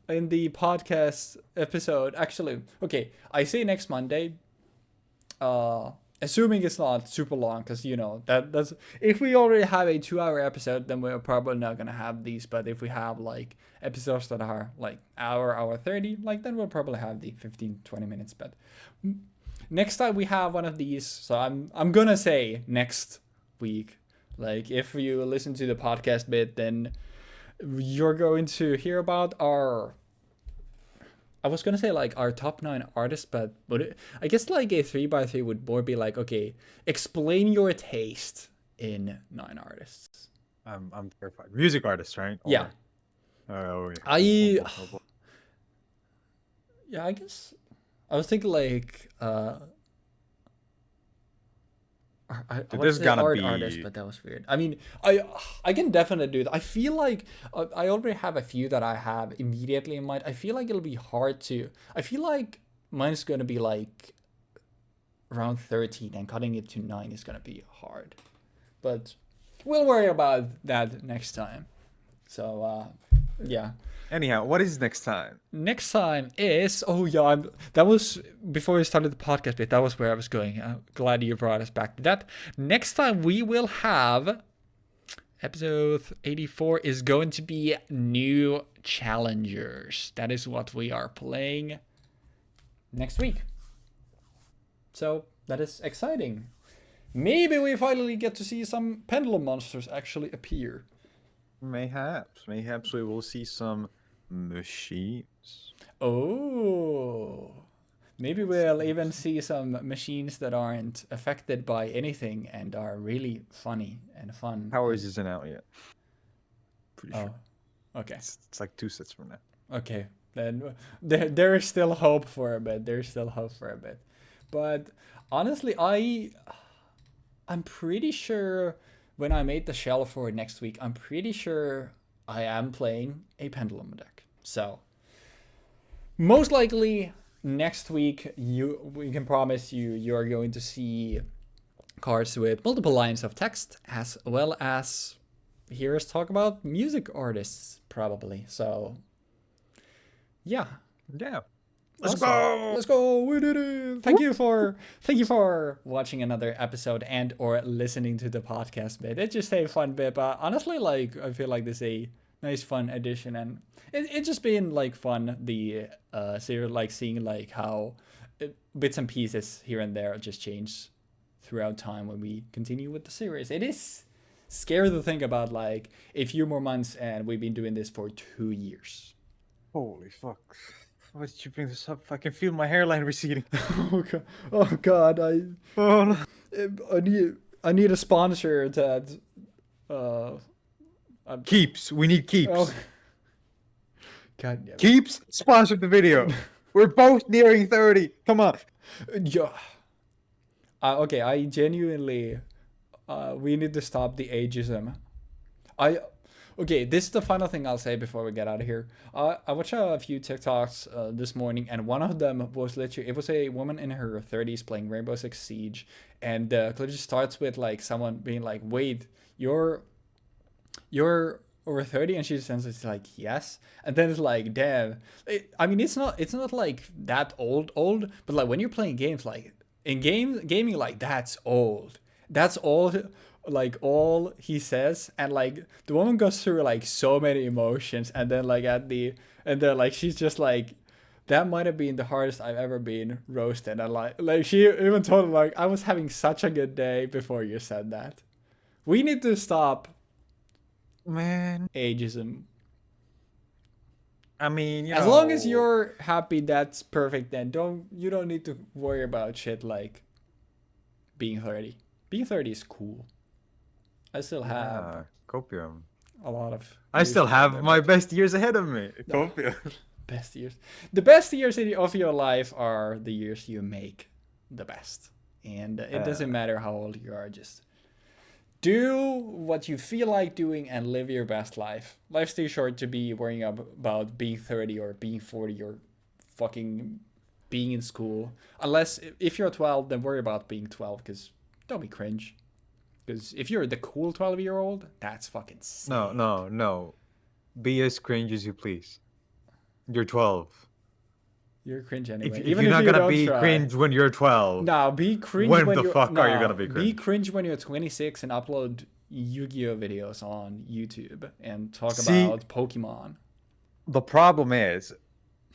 in the podcast episode, actually, okay, I say next Monday. Assuming it's not super long, because you know that's if we already have a 2 hour episode, then we're probably not gonna have these. But if we have like episodes that are like hour 30, like then we'll probably have the 15-20 minutes. But next time we have one of these, so I'm gonna say next week. Like if you listen to the podcast bit, then you're going to hear about I was gonna say like our top 9 artists, but I guess like a 3x3 would more be like, okay, explain your taste in 9 artists. I'm terrified. Music artists, right? Yeah. Oh yeah. Yeah, I guess I was thinking like I There's say gonna artist, be. but that was weird. I mean, I can definitely do that. I feel like I already have a few that I have immediately in mind. I feel like it'll be hard to. I feel like mine's gonna be like around 13, and cutting it to 9 is gonna be hard. But we'll worry about that next time. So yeah. Anyhow, what is next time? Next time is that was before we started the podcast bit. That was where I was going. I'm glad you brought us back to that. Next time we will have episode 84 is going to be new challengers. That is what we are playing next week. So that is exciting. Maybe we finally get to see some pendulum monsters actually appear. Mayhaps we will see some machines. Oh, maybe we'll even see some machines that aren't affected by anything and are really funny and fun. Powers isn't out yet. Pretty sure. Okay. It's like 2 sets from now. Okay, then there is still hope for a bit. But honestly, I'm pretty sure when I made the shell for next week, I'm pretty sure I am playing a pendulum deck. So most likely next week we can promise you're going to see cards with multiple lines of text, as well as hear us talk about music artists probably. So yeah. Let's go. We did it. Thank you for watching another episode and or listening to the podcast bit. It's just a fun bit, but honestly, like I feel like this is a nice fun addition, and it's just been like fun the series, like seeing like how bits and pieces here and there just change throughout time when we continue with the series. It is scary to think about like a few more months and we've been doing this for 2 years. Holy fuck. Why did you bring this up? I can feel my hairline receding. Oh god, I need a sponsor that Keeps. We need Keeps. Oh. God damn it. Keeps sponsored the video. We're both nearing 30. Come on. Yeah. Okay, I genuinely we need to stop the ageism. Okay, this is the final thing I'll say before we get out of here. I watched a few TikToks this morning, and one of them was literally, it was a woman in her 30s playing Rainbow Six Siege, and the clip just starts with like someone being like, "Wait, you're over 30?" And she says like, "Yes." And then it's like, damn. I mean, it's not like that old, but like when you're playing games, like in gaming, like that's old. That's all. Like all he says, and like the woman goes through like so many emotions, and then like and then like she's just like, that might have been the hardest I've ever been roasted. And like she even told him like, I was having such a good day before you said that. We need to stop, man, ageism. I mean, as long as you're happy, that's perfect. Then you don't need to worry about shit like being 30. Being 30 is cool. I still have copium. A lot of. I still have my best years ahead of me. Copium. Best years. The best years of your life are the years you make the best, and it doesn't matter how old you are. Just do what you feel like doing and live your best life. Life's too short to be worrying about being 30 or being 40 or fucking being in school. Unless if you're 12, then worry about being 12, because don't be cringe. Because if you're the cool 12-year-old, that's fucking sick. No. Be as cringe as you please. You're 12. You're cringe anyway. If you're not gonna be cringe when you're 12. No, be cringe when the fuck are you gonna be cringe? Be cringe when you're 26 and upload Yu-Gi-Oh videos on YouTube and talk about Pokemon. The problem is,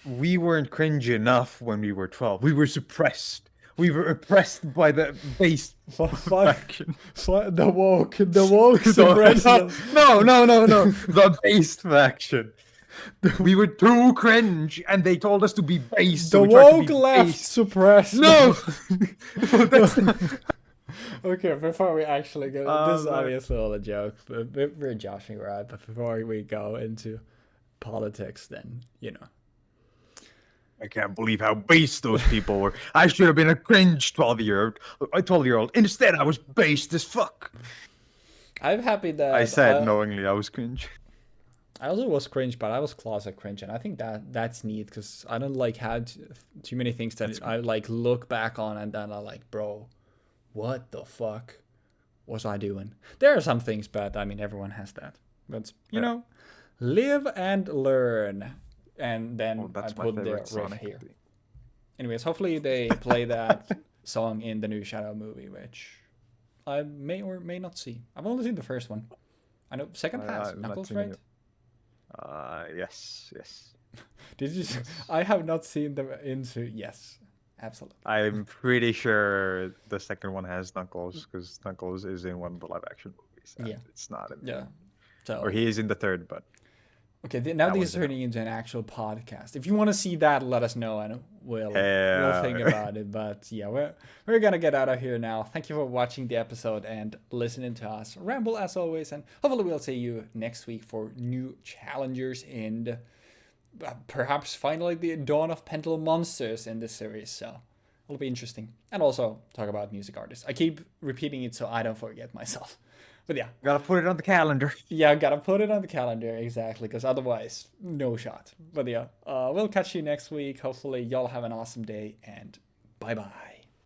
we weren't cringe enough when we were 12. We were suppressed. We were oppressed by the base faction. The woke suppression. No. The base faction. We were too cringe, and they told us to be base. The woke left suppressed. No. That's not... Okay, before we actually go, this is obviously all a joke. But we're joshing around. But before we go into politics, then I can't believe how base those people were. I should have been a cringe 12-year-old. Instead, I was based as fuck. I'm happy that I said knowingly I was cringe. I also was cringe, but I was closet cringe, and I think that's neat because I don't like had too many things that I like look back on and then I like, bro, what the fuck was I doing? There are some things, but I mean everyone has that. But you know, live and learn, and then I put the riff here. Anyways, hopefully they play that song in the new Shadow movie, which I may or may not see. I've only seen the first one. I know second has Knuckles, right? Yes. Did you? I have not seen them into. Yes, absolutely. I'm pretty sure the second one has Knuckles because Knuckles is in one of the live action movies. Yeah, it's not in. Yeah, so or he is in the third, but okay. Now this is turning into an actual podcast. If you want to see that, let us know and we'll think about it. But yeah, we're gonna get out of here now. Thank you for watching the episode and listening to us ramble as always. And hopefully we'll see you next week for new challengers and perhaps finally the dawn of Pendulum monsters in this series. So it'll be interesting. And also talk about music artists. I keep repeating it so I don't forget myself. But yeah. Gotta put it on the calendar. Yeah, gotta put it on the calendar, exactly, because otherwise, no shot. But yeah, we'll catch you next week. Hopefully, y'all have an awesome day, and bye-bye.